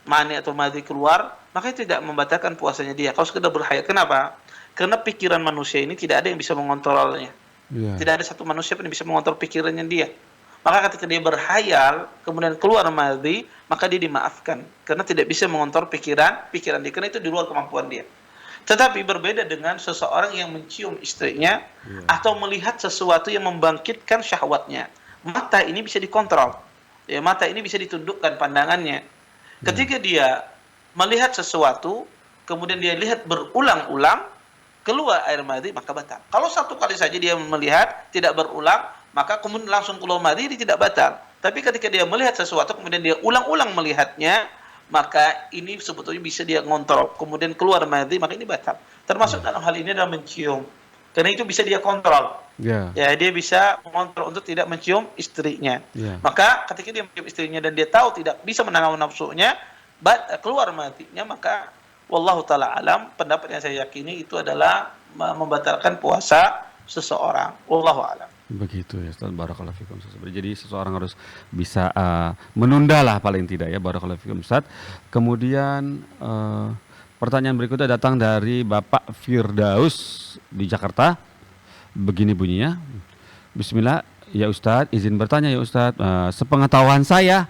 mani atau madhi keluar, maka itu tidak membatalkan puasanya dia. Kalau sekedar berkhayal, kenapa? Karena pikiran manusia ini tidak ada yang bisa mengontrolnya. Iya. Tidak ada satu manusia pun yang bisa mengontrol pikirannya dia. Maka ketika dia berkhayal, kemudian keluar madhi, maka dia dimaafkan. Karena tidak bisa mengontrol pikiran dia. Karena itu di luar kemampuan dia. Tetapi berbeda dengan seseorang yang mencium istrinya, atau melihat sesuatu yang membangkitkan syahwatnya. Mata ini bisa dikontrol. Ya, mata ini bisa ditundukkan pandangannya. Ketika dia melihat sesuatu, kemudian dia lihat berulang-ulang, keluar air mani, maka batal. Kalau satu kali saja dia melihat, tidak berulang, maka kemudian langsung keluar mani, ini tidak batal. Tapi ketika dia melihat sesuatu, kemudian dia ulang-ulang melihatnya, maka ini sebetulnya bisa dia ngontrol. Kemudian keluar mani, maka ini batal. Termasuk dalam hal ini adalah mencium. Karena itu bisa dia kontrol. Ya. Ya, dia bisa mengontrol untuk tidak mencium istrinya. Ya. Maka ketika dia mencium istrinya dan dia tahu tidak bisa menahan nafsunya, keluar matinya, maka wallahu taala alam, pendapat yang saya yakini itu adalah membatalkan puasa seseorang. Wallahu alam. Begitu ya Ustaz, barakallahu fikum. Jadi seseorang harus bisa menunda lah paling tidak ya, barakallahu fikum Ustaz. Kemudian pertanyaan berikutnya datang dari Bapak Firdaus di Jakarta. Begini bunyinya. Bismillah, ya Ustaz, izin bertanya ya Ustaz. Sepengetahuan saya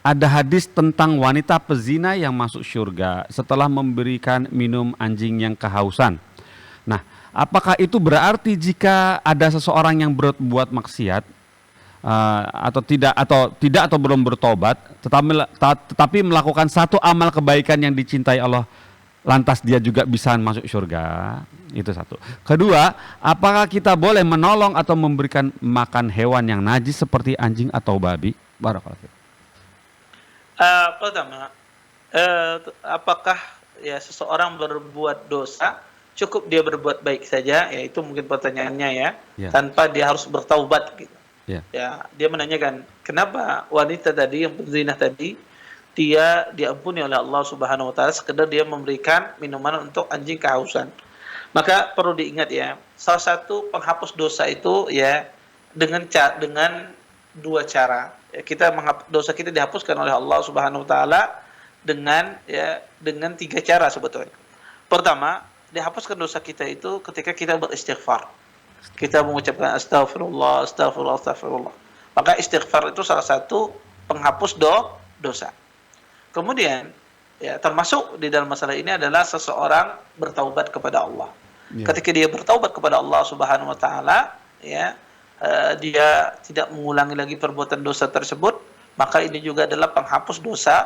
ada hadis tentang wanita pezina yang masuk surga setelah memberikan minum anjing yang kehausan. Nah, apakah itu berarti jika ada seseorang yang berbuat maksiat atau tidak atau belum bertobat, tetapi melakukan satu amal kebaikan yang dicintai Allah, lantas dia juga bisa masuk surga? Itu satu. Kedua, apakah kita boleh menolong atau memberikan makan hewan yang najis seperti anjing atau babi? Barakallahu fiik. Pertama, apakah ya seseorang berbuat dosa cukup dia berbuat baik saja? Ya, itu mungkin pertanyaannya ya. Tanpa dia harus bertaubat gitu. Ya, dia menanyakan kenapa wanita tadi yang berzina tadi dia diampuni oleh Allah Subhanahu wa taala sekedar dia memberikan minuman untuk anjing kehausan. Maka perlu diingat ya, salah satu penghapus dosa itu ya dengan dua cara. Ya, dosa kita dihapuskan oleh Allah Subhanahu wa taala dengan tiga cara sebetulnya. Pertama, dihapuskan dosa kita itu ketika kita beristighfar. Kita mengucapkan astagfirullah, astagfirullah, astagfirullah. Maka istighfar itu salah satu penghapus dosa. Kemudian ya, termasuk di dalam masalah ini adalah seseorang bertaubat kepada Allah. Ketika dia bertaubat kepada Allah Subhanahu wa taala, ya, dia tidak mengulangi lagi perbuatan dosa tersebut, maka ini juga adalah penghapus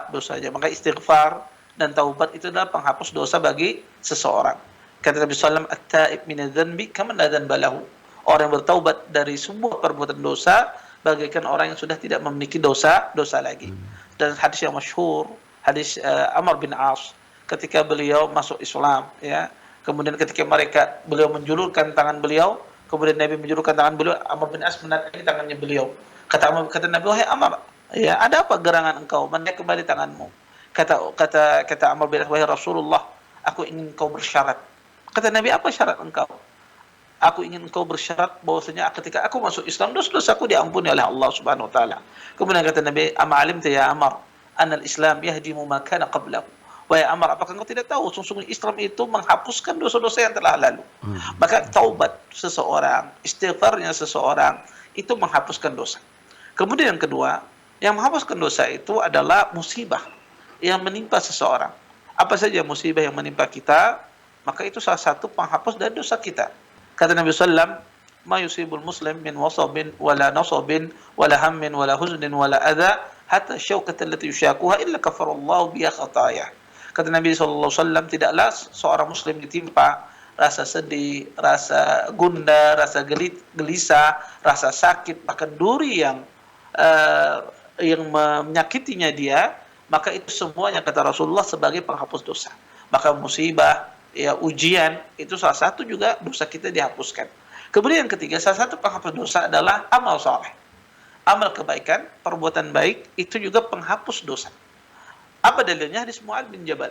dosanya. Maka istighfar dan taubat itu adalah penghapus dosa bagi seseorang. Kata Nabi sallallahu alaihi wasallam, at-taib minadz-dzanbi kaman la dzanba lahu. Orang yang bertaubat dari sebuah perbuatan dosa bagaikan orang yang sudah tidak memiliki dosa lagi. Dan hadis yang masyhur, hadis Amr bin As ketika beliau masuk Islam, ya. Kemudian ketika beliau menjulurkan tangan beliau, kemudian Nabi menjulurkan tangan beliau, Amr bin As menarik tangannya beliau. Kata Nabi, wahai Amr, ya ada apa gerangan engkau? Menaik kembali tanganmu. Kata Amr bin As, wahai Rasulullah, aku ingin engkau bersyarat. Kata Nabi, apa syarat engkau? Aku ingin engkau bersyarat bahwasanya ketika aku masuk Islam, dosa-dosaku diampuni oleh Allah Subhanahu wa taala. Kemudian kata Nabi, "Ama alimta ya Amr, anna al-Islam yahdimu ma kana qablahu." Wahai Amr, apakah engkau tidak tahu sesungguhnya Islam itu menghapuskan dosa-dosa yang telah lalu? Maka taubat seseorang, istighfarnya seseorang itu menghapuskan dosa. Kemudian yang kedua, yang menghapuskan dosa itu adalah musibah yang menimpa seseorang. Apa saja musibah yang menimpa kita, maka itu salah satu penghapus dari dosa kita. Kata Nabi sallam, "Ma yusibul muslim min wasabin wala nasabin wala hammin wala huznin wala adha hatta syaukata allati yushakuha illa kafarallahu biha khataya." Kata Nabi sallallahu alaihi wasallam, tidaklah seorang muslim ditimpa rasa sedih, rasa gundah, rasa gelisah, rasa sakit, bahkan duri yang menyakitinya dia, maka itu semuanya kata Rasulullah sebagai penghapus dosa. Maka musibah, ya ujian, itu salah satu juga dosa kita dihapuskan. Kemudian yang ketiga, salah satu penghapus dosa adalah amal saleh. Amal kebaikan, perbuatan baik, itu juga penghapus dosa. Apa dalilnya? Hadis Mu'adz bin Jabal.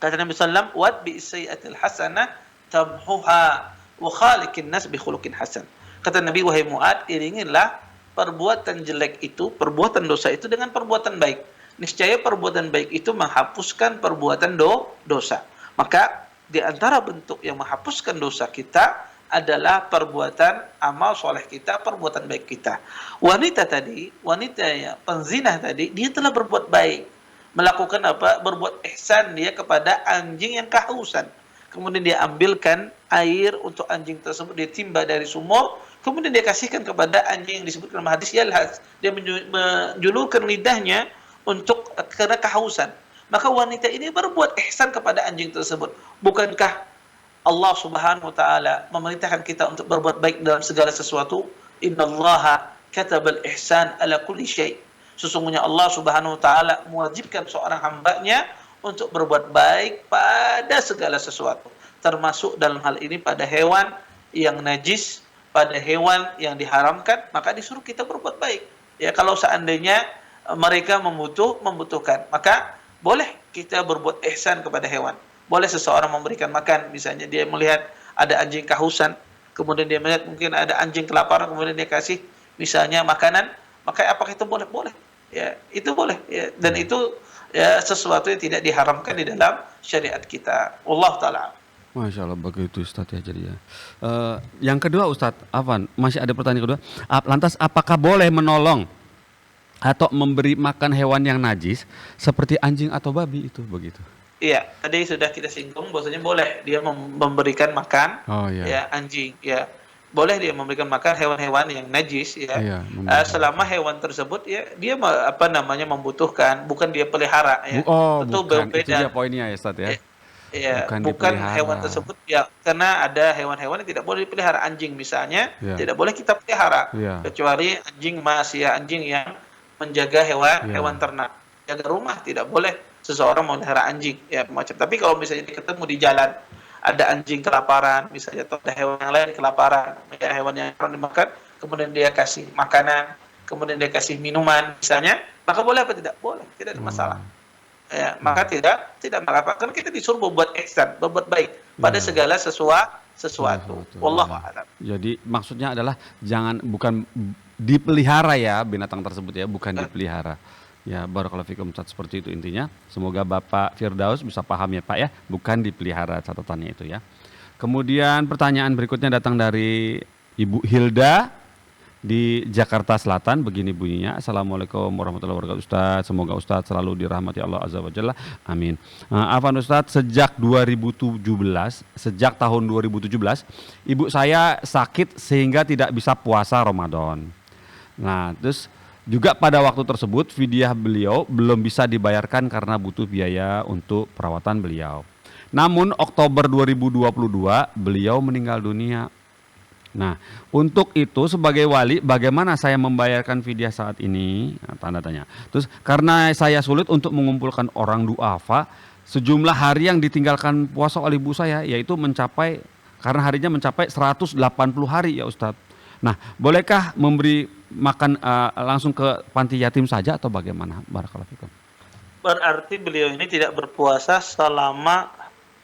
Kata Nabi sallam, "Wat bi sayyi'atil hasanah tamhuha wa khaliqin nas bi khuluqin hasan. Kata Nabi, wahai Mu'ad, iringilah perbuatan jelek itu, perbuatan dosa itu dengan perbuatan baik. Niscaya perbuatan baik itu menghapuskan perbuatan dosa. Maka di antara bentuk yang menghapuskan dosa kita adalah perbuatan amal soleh kita, perbuatan baik kita. Wanita ya, penzina tadi, dia telah berbuat baik. Melakukan apa? Berbuat ihsan dia kepada anjing yang kehausan. Kemudian dia ambilkan air untuk anjing tersebut, dia timba dari sumur, kemudian dia kasihkan kepada anjing yang disebutkan dalam hadis, dia menjulurkan lidahnya untuk karena kehausan. Maka wanita ini berbuat ihsan kepada anjing tersebut. Bukankah Allah Subhanahu wa taala memerintahkan kita untuk berbuat baik dalam segala sesuatu? Innallaha katabal ihsan ala kulli syai. Sesungguhnya Allah Subhanahu wa taala mewajibkan seorang hambanya untuk berbuat baik pada segala sesuatu, termasuk dalam hal ini pada hewan yang najis, pada hewan yang diharamkan, maka disuruh kita berbuat baik. Ya, kalau seandainya mereka membutuhkan, maka boleh kita berbuat ihsan kepada hewan. Boleh seseorang memberikan makan, misalnya dia melihat ada anjing kehausan, kemudian dia melihat mungkin ada anjing kelaparan, kemudian dia kasih misalnya makanan, maka apakah itu boleh? Boleh. Ya, itu boleh. Ya, dan itu ya sesuatu yang tidak diharamkan di dalam syariat kita. Wallahu taala. Masya Allah, begitu Ustadz ya jadi ya. Yang kedua Ustadz, Afwan, masih ada pertanyaan kedua. Lantas apakah boleh menolong atau memberi makan hewan yang najis seperti anjing atau babi itu begitu? Iya, tadi sudah kita singgung bahwasanya boleh dia memberikan makan ya anjing ya. Boleh dia memberikan makan hewan-hewan yang najis ya. Selama hewan tersebut ya dia membutuhkan, bukan dia pelihara ya. Tentu bukan. Itu dia poinnya ya Ustaz ya. Iya, bukan hewan tersebut ya, karena ada hewan-hewan yang tidak boleh dipelihara. Anjing misalnya tidak boleh kita pelihara kecuali anjing emas ya, anjing yang menjaga hewan ternak. Jaga rumah tidak boleh seseorang memelihara anjing ya macam. Tapi kalau misalnya ketemu di jalan ada anjing kelaparan misalnya, atau ada hewan yang lain kelaparan, ya, hewan yang akan dimakan, kemudian dia kasih makanan, kemudian dia kasih minuman misalnya, maka boleh apa tidak? Boleh, tidak ada masalah. Ya, maka tidak mengapa, karena kita disuruh berbuat ihsan, berbuat baik pada segala sesuatu. Wallahu a'lam. Jadi maksudnya adalah bukan dipelihara ya binatang tersebut ya, bukan dipelihara. Ya, barakallahu fikum Ustaz, seperti itu intinya. Semoga Bapak Firdaus bisa paham ya Pak ya, bukan dipelihara, catatannya itu ya. Kemudian pertanyaan berikutnya datang dari Ibu Hilda di Jakarta Selatan, begini bunyinya. Assalamualaikum warahmatullahi wabarakatuh Ustaz. Semoga Ustaz selalu dirahmati Allah Azza wa Jalla. Amin. Afwan Ustaz, sejak tahun 2017, ibu saya sakit sehingga tidak bisa puasa Ramadan. Nah, terus juga pada waktu tersebut fidyah beliau belum bisa dibayarkan karena butuh biaya untuk perawatan beliau. Namun Oktober 2022 beliau meninggal dunia. Nah, untuk itu sebagai wali bagaimana saya membayarkan fidyah saat ini? Nah, tanda tanya. Terus karena saya sulit untuk mengumpulkan orang duafa, sejumlah hari yang ditinggalkan puasa oleh ibu saya yaitu karena harinya mencapai 180 hari ya Ustadz. Nah, bolehkah memberi makan langsung ke panti yatim saja atau bagaimana? Barakallahu fikum. Berarti beliau ini tidak berpuasa selama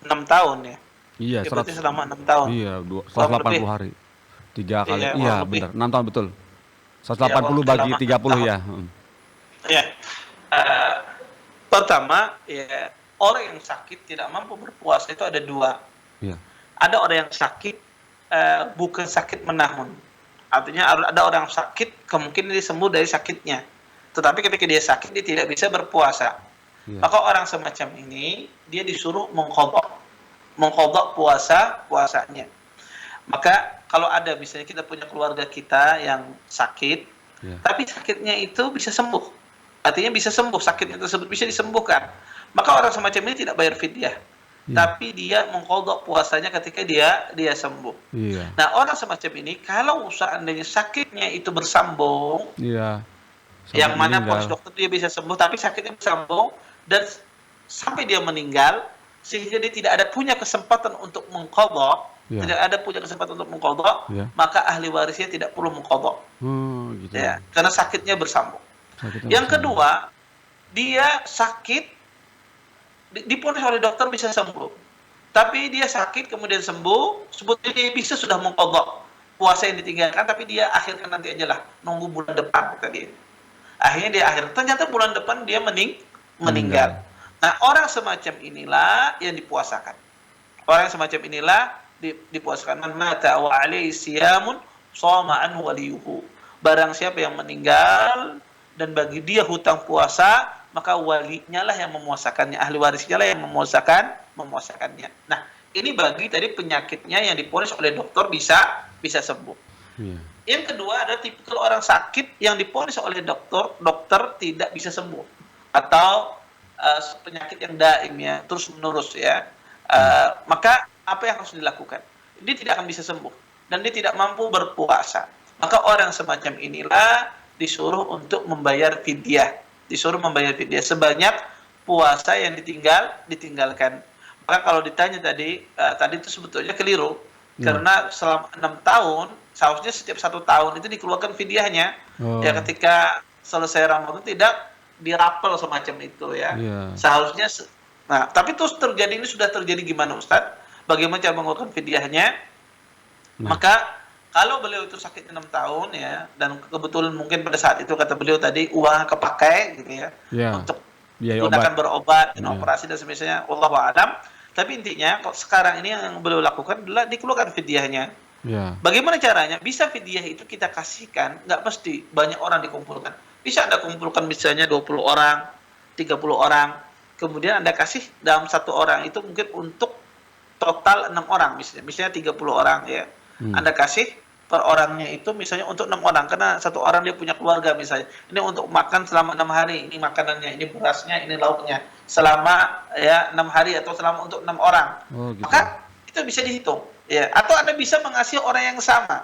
6 tahun ya? Iya, berarti selama 6 tahun. Iya, 180 hari. 3 kali. Iya, benar. 6 tahun betul. 180 bagi 30 ya. Ya. Pertama, ya, orang yang sakit tidak mampu berpuasa itu ada dua. Iya. Ada orang yang sakit bukan sakit menahun. Artinya ada orang sakit, kemungkinan dia sembuh dari sakitnya. Tetapi ketika dia sakit, dia tidak bisa berpuasa. Ya. Maka orang semacam ini, dia disuruh mengqadha puasanya. Maka kalau ada, misalnya kita punya keluarga kita yang sakit, tapi sakitnya itu bisa sembuh. Artinya bisa sembuh, sakitnya tersebut bisa disembuhkan. Maka orang semacam ini tidak bayar fidyah. Tapi dia mengqadha puasanya ketika dia sembuh. Nah, orang semacam ini kalau seandainya sakitnya itu bersambung, yang mana pos dokter dia bisa sembuh, tapi sakitnya bersambung dan sampai dia meninggal, sehingga dia tidak ada punya kesempatan untuk mengqadha, maka ahli warisnya tidak perlu mengqadha. Gitu. Ya, karena sakitnya bersambung. Yang kedua, dia sakit diponis oleh dokter bisa sembuh. Tapi dia sakit kemudian sembuh, sebetulnya dia bisa sudah mengqadha puasa yang ditinggalkan, tapi dia akhirkan nanti aja lah, nunggu bulan depan kata dia. Akhirnya dia ternyata bulan depan dia meninggal. Meninggal. Nah, orang semacam inilah yang dipuasakan. Orang semacam inilah dipuasakan. Man mata wa alaihi siyamun shoma anhu waliyuhu. Barang siapa yang meninggal dan bagi dia hutang puasa, maka walinya lah yang memuasakannya, ahli warisnya lah yang memuasakannya. Nah, ini bagi tadi penyakitnya yang diponis oleh dokter bisa sembuh. Iya. Yang kedua adalah tipikal orang sakit yang diponis oleh dokter tidak bisa sembuh, atau penyakit yang daim ya, terus menerus ya. Maka apa yang harus dilakukan? Dia tidak akan bisa sembuh dan dia tidak mampu berpuasa. Maka orang semacam inilah disuruh untuk membayar fidyah. Disuruh membayar fidyah sebanyak puasa yang ditinggalkan. Maka kalau ditanya tadi itu sebetulnya keliru. Karena selama 6 tahun, seharusnya setiap 1 tahun itu dikeluarkan fidyahnya. Ya ketika selesai Ramadan tidak dirapel semacam itu ya. Seharusnya nah, tapi terus ini sudah terjadi gimana Ustadz? Bagaimana cara mengeluarkan fidyahnya? Maka kalau beliau itu sakit 6 tahun ya, dan kebetulan mungkin pada saat itu kata beliau tadi uang kepakai gitu ya, untuk gunakan berobat dan operasi dan semisalnya, wallahu a'lam. Tapi intinya kok sekarang ini yang beliau lakukan adalah dikeluarkan fidyahnya. Bagaimana caranya? Bisa fidyah itu kita kasihkan, nggak mesti banyak orang dikumpulkan. Bisa Anda kumpulkan misalnya 20 orang, 30 orang, kemudian Anda kasih dalam satu orang itu mungkin untuk total 6 orang misalnya 30 orang ya. Anda kasih per orangnya itu misalnya untuk 6 orang, karena satu orang dia punya keluarga misalnya. Ini untuk makan selama 6 hari, ini makanannya, ini berasnya, ini lauknya. Selama ya 6 hari atau selama untuk 6 orang. Gitu. Maka itu bisa dihitung. Ya, atau Anda bisa mengasihi orang yang sama.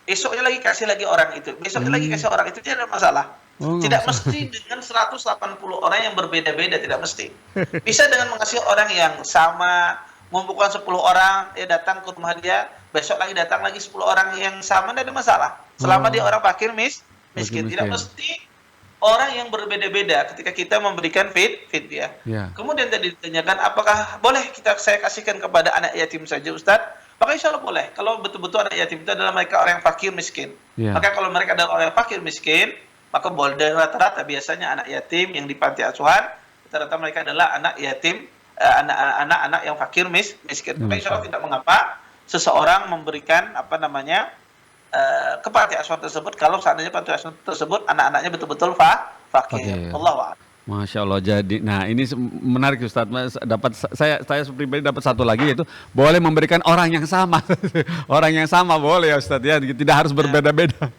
Esoknya lagi kasih lagi orang itu. Besoknya lagi kasih orang itu, tidak ada masalah. Tidak mesti dengan 180 orang yang berbeda-beda, tidak mesti. Bisa dengan mengasihi orang yang sama, mengumpulkan 10 orang, ya datang ke rumah dia, besok lagi datang lagi 10 orang yang sama, tidak ada masalah. Selama dia orang fakir miskin. Tidak mesti orang yang berbeda-beda ketika kita memberikan fidyah. Kemudian tadi ditanyakan apakah boleh saya kasihkan kepada anak yatim saja Ustadz? Maka insya Allah boleh. Kalau betul-betul anak yatim itu adalah mereka orang yang fakir miskin. Maka kalau mereka adalah orang yang fakir miskin, maka boleh. Dan rata-rata biasanya anak yatim yang di panti asuhan, rata-rata mereka adalah anak yatim, anak-anak yang fakir miskin. Maka insya Allah tidak mengapa seseorang memberikan ke panti asuhan tersebut kalau seandainya panti asuhan tersebut anak-anaknya betul-betul fakir. Allahu a'lam. Masya Allah. Jadi, nah ini menarik Ustadz. Saya pribadi dapat satu lagi, yaitu boleh memberikan orang yang sama. Orang yang sama boleh ya Ustadz ya. Tidak harus berbeda-beda.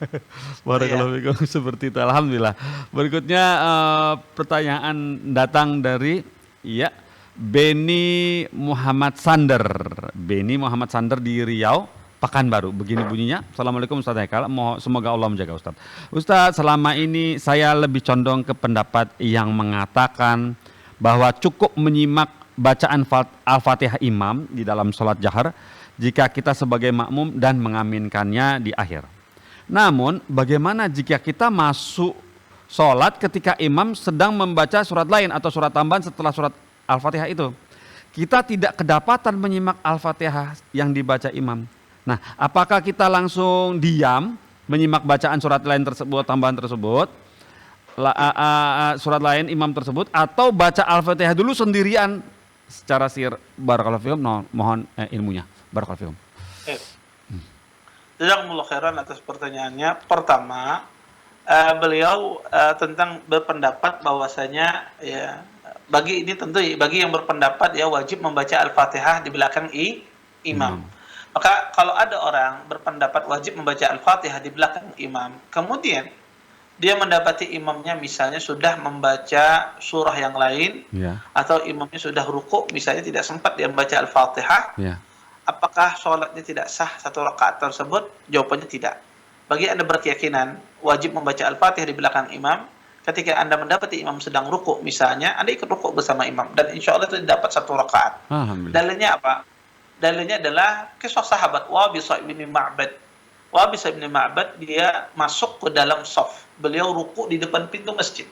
Barakallahu fikum. Seperti itu. Alhamdulillah. Berikutnya pertanyaan datang dari Beni Muhammad Sander. Beni Muhammad Sander di Riau, Pekanbaru. Begini bunyinya. Assalamualaikum Ustadz Haikal. Semoga Allah menjaga Ustadz. Ustadz, selama ini saya lebih condong ke pendapat yang mengatakan bahwa cukup menyimak bacaan Al-Fatihah imam di dalam sholat jahar jika kita sebagai makmum dan mengaminkannya di akhir. Namun bagaimana jika kita masuk sholat ketika imam sedang membaca surat lain atau surat tambahan setelah surat Al-Fatihah itu? Kita tidak kedapatan menyimak Al-Fatihah yang dibaca imam. Nah, apakah kita langsung diam menyimak bacaan surat lain tersebut, tambahan tersebut, surat lain imam tersebut, atau baca Al-Fatihah dulu sendirian secara sir? Barakallahu fikum. Mohon ilmunya. Barakallahu fikum. Jazakumullah khairan atas pertanyaannya. Pertama, beliau tentang berpendapat bahwasanya ya bagi yang berpendapat ya wajib membaca Al-Fatihah di belakang imam. Maka kalau ada orang berpendapat wajib membaca Al-Fatihah di belakang imam, kemudian dia mendapati imamnya misalnya sudah membaca surah yang lain, atau imamnya sudah rukuk, misalnya tidak sempat dia membaca Al-Fatihah, apakah sholatnya tidak sah satu rakaat tersebut? Jawabannya tidak. Bagi Anda berkeyakinan wajib membaca Al-Fatihah di belakang imam, ketika Anda mendapati imam sedang rukuk misalnya, Anda ikut rukuk bersama imam, dan insya Allah itu dapat satu rakaat. Dalilnya apa? Dalilnya adalah kisah sahabat Wabisah bin Ma'bad. Wabisah bin Ma'bad dia masuk ke dalam shaf. Beliau rukuk di depan pintu masjid.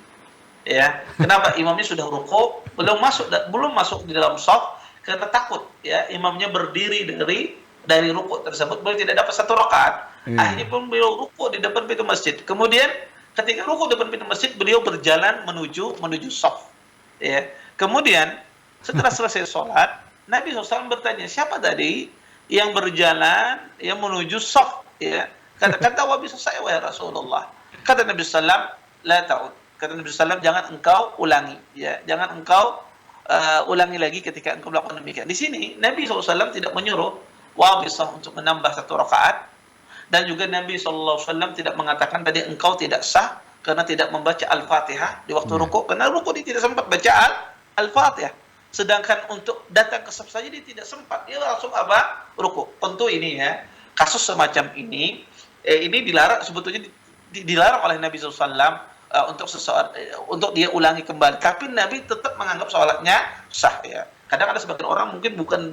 Ya, kenapa? Imamnya sudah rukuk, belum masuk di dalam shaf. karena takut ya imamnya berdiri dari rukuk tersebut, beliau tidak dapat satu rakaat. Akhirnya pun beliau rukuk di depan pintu masjid. Kemudian ketika rukuk di depan pintu masjid, beliau berjalan menuju shaf. Ya. Kemudian setelah selesai sholat, Nabi SAW bertanya, siapa tadi yang berjalan yang menuju shaf? Ya. Kata Wabi saya, wahai Rasulullah. Kata Nabi SAW, la ta'ud. Kata Nabi SAW, jangan engkau ulangi. Ya. Jangan engkau ulangi lagi ketika engkau melakukan demikian. Di sini Nabi SAW tidak menyuruh Wabisah untuk menambah satu rakaat, dan juga Nabi SAW tidak mengatakan tadi engkau tidak sah karena tidak membaca Al-Fatihah di waktu rukuk, karena rukuk dia tidak sempat baca Al-Fatihah. Sedangkan untuk datang ke saf saja dia tidak sempat, dia langsung rukuk. Tentu ini ya, kasus semacam ini dilarang, sebetulnya dilarang oleh Nabi SAW untuk seseorang untuk dia ulangi kembali, tapi Nabi tetap menganggap sholatnya sah ya. Kadang ada sebagian orang mungkin bukan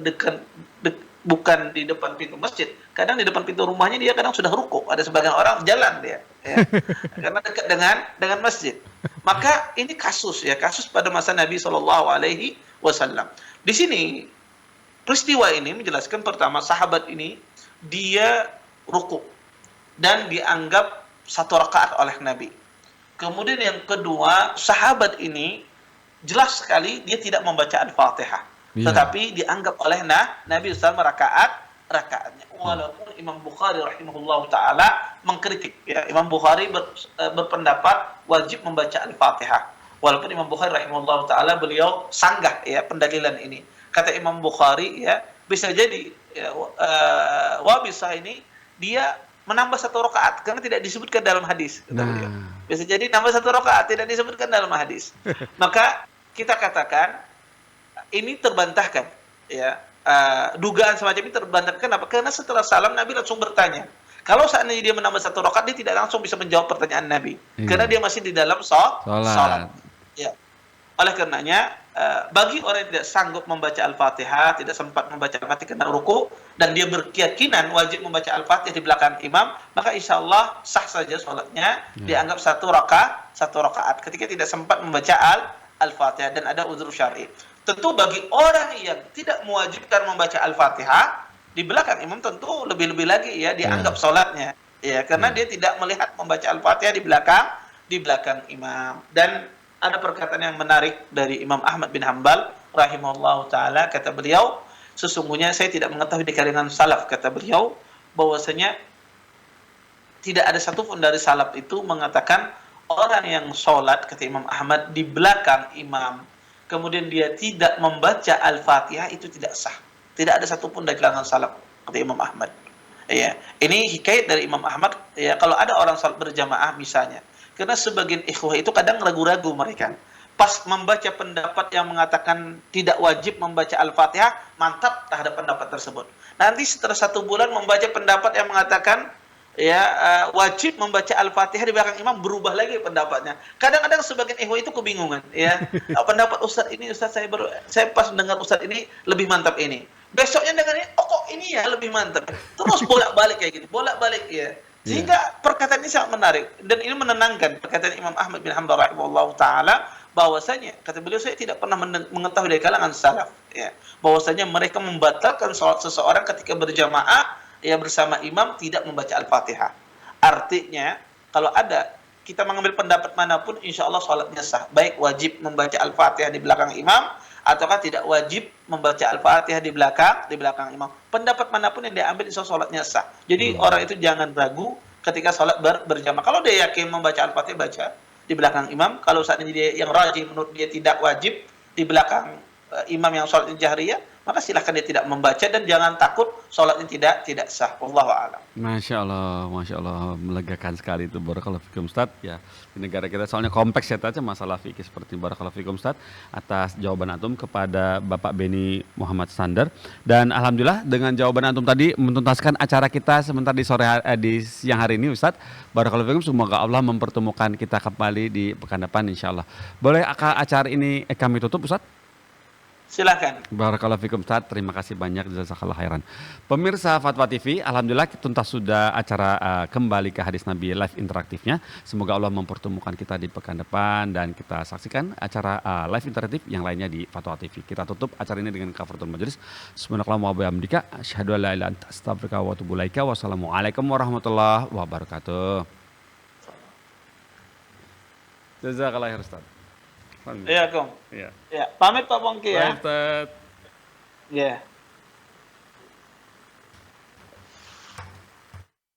di depan pintu masjid, kadang di depan pintu rumahnya dia kadang sudah rukuk. Ada sebagian orang jalan dia ya, karena dekat dengan masjid. Maka ini kasus pada masa Nabi SAW. Di sini peristiwa ini menjelaskan, pertama, sahabat ini dia rukuk dan dianggap satu rakaat oleh Nabi. Kemudian yang kedua, sahabat ini jelas sekali dia tidak membaca Al-Fatihah. Tetapi dianggap oleh Nabi SAW rakaatnya. Walaupun Imam Bukhari rahimahullah ta'ala mengkritik. Ya, Imam Bukhari berpendapat wajib membaca Al-Fatihah. Walaupun Imam Bukhari rahimahullah ta'ala beliau sanggah ya pendalilan ini. Kata Imam Bukhari ya, bisa jadi ya, Wabisah ini dia menambah satu rakaat karena tidak disebutkan dalam hadis. Kata beliau. Bisa jadi nambah satu rakaat tidak disebutkan dalam hadis. Maka kita katakan ini terbantahkan ya, dugaan semacam ini terbantahkan. Kenapa? Karena setelah salam Nabi langsung bertanya. Kalau seandainya dia menambah satu rakaat, dia tidak langsung bisa menjawab pertanyaan Nabi karena dia masih di dalam salat ya. Oleh karenanya bagi orang yang tidak sanggup membaca Al-Fatihah, tidak sempat membaca Al-Fatihah karena ruku, dan dia berkeyakinan wajib membaca Al-Fatihah di belakang imam, maka insya Allah sah saja sholatnya, dianggap satu rakaat ketika tidak sempat membaca Al-Fatihah dan ada uzur syar'i. Tentu bagi orang yang tidak mewajibkan membaca Al-Fatihah di belakang imam, tentu lebih-lebih lagi ya dianggap sholatnya ya, karena dia tidak melihat membaca Al-Fatihah di belakang imam. Dan ada perkataan yang menarik dari Imam Ahmad bin Hanbal rahimahullah ta'ala. Kata beliau, sesungguhnya saya tidak mengetahui di kalangan salaf, kata beliau, bahwasanya tidak ada satupun dari salaf itu mengatakan orang yang sholat, kata Imam Ahmad, di belakang imam kemudian dia tidak membaca Al-Fatihah, itu tidak sah. Tidak ada satupun dari kalangan salaf, kata Imam Ahmad. Ya, ini hikayat dari Imam Ahmad ya, kalau ada orang salat berjamaah misalnya. Karena sebagian ikhwah itu kadang ragu-ragu mereka. Pas membaca pendapat yang mengatakan tidak wajib membaca Al-Fatihah, mantap terhadap pendapat tersebut. Nanti setelah 1 bulan membaca pendapat yang mengatakan ya wajib membaca Al-Fatihah di belakang imam, berubah lagi pendapatnya. Kadang-kadang sebagian ikhwah itu kebingungan ya. Pendapat Ustaz ini, Ustaz saya pas dengar Ustaz ini lebih mantap ini. Besoknya dengar ini, oh kok ini ya lebih mantap. Terus bolak-balik kayak gitu, bolak-balik ya. Sehingga perkataan ini sangat menarik dan ini menenangkan, perkataan Imam Ahmad bin Hanbal rahimahullah ta'ala, bahwasanya kata beliau, saya tidak pernah mengetahui dari kalangan salaf ya, bahwasanya mereka membatalkan salat seseorang ketika berjamaah ya bersama imam tidak membaca Al-Fatihah. Artinya kalau ada kita mengambil pendapat manapun, insya Allah salatnya sah, baik wajib membaca Al-Fatihah di belakang imam ataukah tidak wajib membaca Al-Fatihah di belakang imam. Pendapat manapun yang diambil, insya Allah salatnya sah. Jadi orang itu jangan ragu ketika salat berjamaah. Kalau dia yakin membaca Al-Fatihah, baca di belakang imam. Kalau saat ini dia yang rajih menurut dia tidak wajib di belakang imam yang salatnya jahriyah, maka silahkan dia tidak membaca dan jangan takut sholatnya tidak sah. Wallahu a'lam. Masya Allah, melegakan sekali itu. Barakallahu fikum Ustaz. Ya, di negara kita soalnya kompleks ya aja masalah fikih seperti. Barakallahu fikum Ustaz atas jawaban antum kepada Bapak Beni Muhammad Sandar. Dan alhamdulillah dengan jawaban antum tadi menuntaskan acara kita sebentar di siang hari ini Ustaz. Barakallahu fikum, semoga Allah mempertemukan kita kembali di pekan depan insyaallah. Boleh acara ini kami tutup Ustaz? Silakan. Barakallahu fikum Ustaz, terima kasih banyak jazakallah khairan. Pemirsa Fatwa TV, alhamdulillah tuntas sudah acara kembali ke hadis Nabi live interaktifnya. Semoga Allah mempertemukan kita di pekan depan dan kita saksikan acara live interaktif yang lainnya di Fatwa TV. Kita tutup acara ini dengan kafaratul majelis. Subhanakallahumma wa bihamdika asyhadu an la ilaha illa anta astaghfiruka wa atubu ilaika. Wassalamualaikum warahmatullahi wabarakatuh. Jazakallah khair Ustaz. Iya, Kong. Iya. Ya, pamit Pak Pongki ya. Baik, Ustaz. Ya.